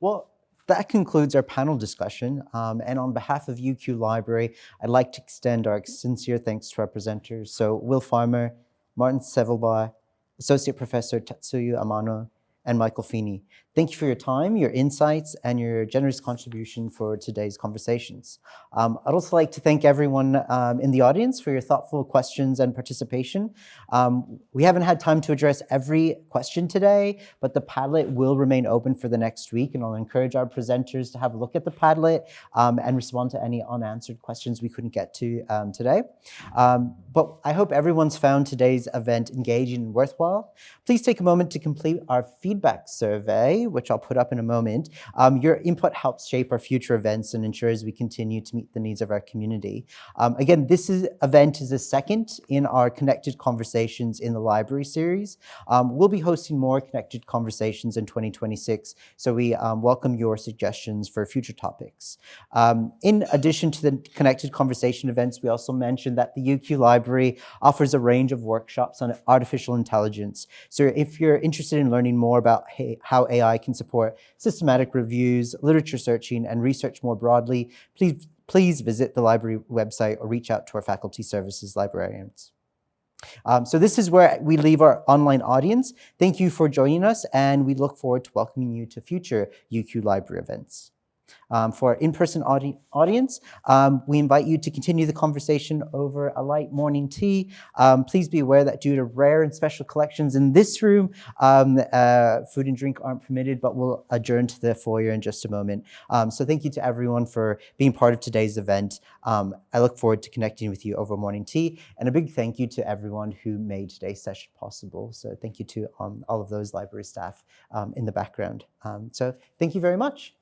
Well, that concludes our panel discussion. And on behalf of UQ Library, I'd like to extend our sincere thanks to our presenters. So Will Farmer, Martin Sevelby, Associate Professor Tatsuya Amano, and Michael Feeney. Thank you for your time, your insights, and your generous contribution for today's conversations. I'd also like to thank everyone in the audience for your thoughtful questions and participation. We haven't had time to address every question today, but the Padlet will remain open for the next week, and I'll encourage our presenters to have a look at the Padlet and respond to any unanswered questions we couldn't get to today. But I hope everyone's found today's event engaging and worthwhile. Please take a moment to complete our feedback survey, which I'll put up in a moment. Your input helps shape our future events and ensures we continue to meet the needs of our community. Again, this event is the second in our Connected Conversations in the Library series. We'll be hosting more Connected Conversations in 2026, so we welcome your suggestions for future topics. In addition to the Connected Conversation events, we also mentioned that the UQ Library offers a range of workshops on artificial intelligence. So if you're interested in learning more about how AI can support systematic reviews, literature searching, and research more broadly, please visit the library website or reach out to our faculty services librarians. So this is where we leave our online audience. Thank you for joining us, and we look forward to welcoming you to future UQ Library events. For our in-person audience, we invite you to continue the conversation over a light morning tea. Please be aware that due to rare and special collections in this room, food and drink aren't permitted, but we'll adjourn to the foyer in just a moment. So thank you to everyone for being part of today's event. I look forward to connecting with you over morning tea, and a big thank you to everyone who made today's session possible. So thank you to all of those library staff in the background. So thank you very much.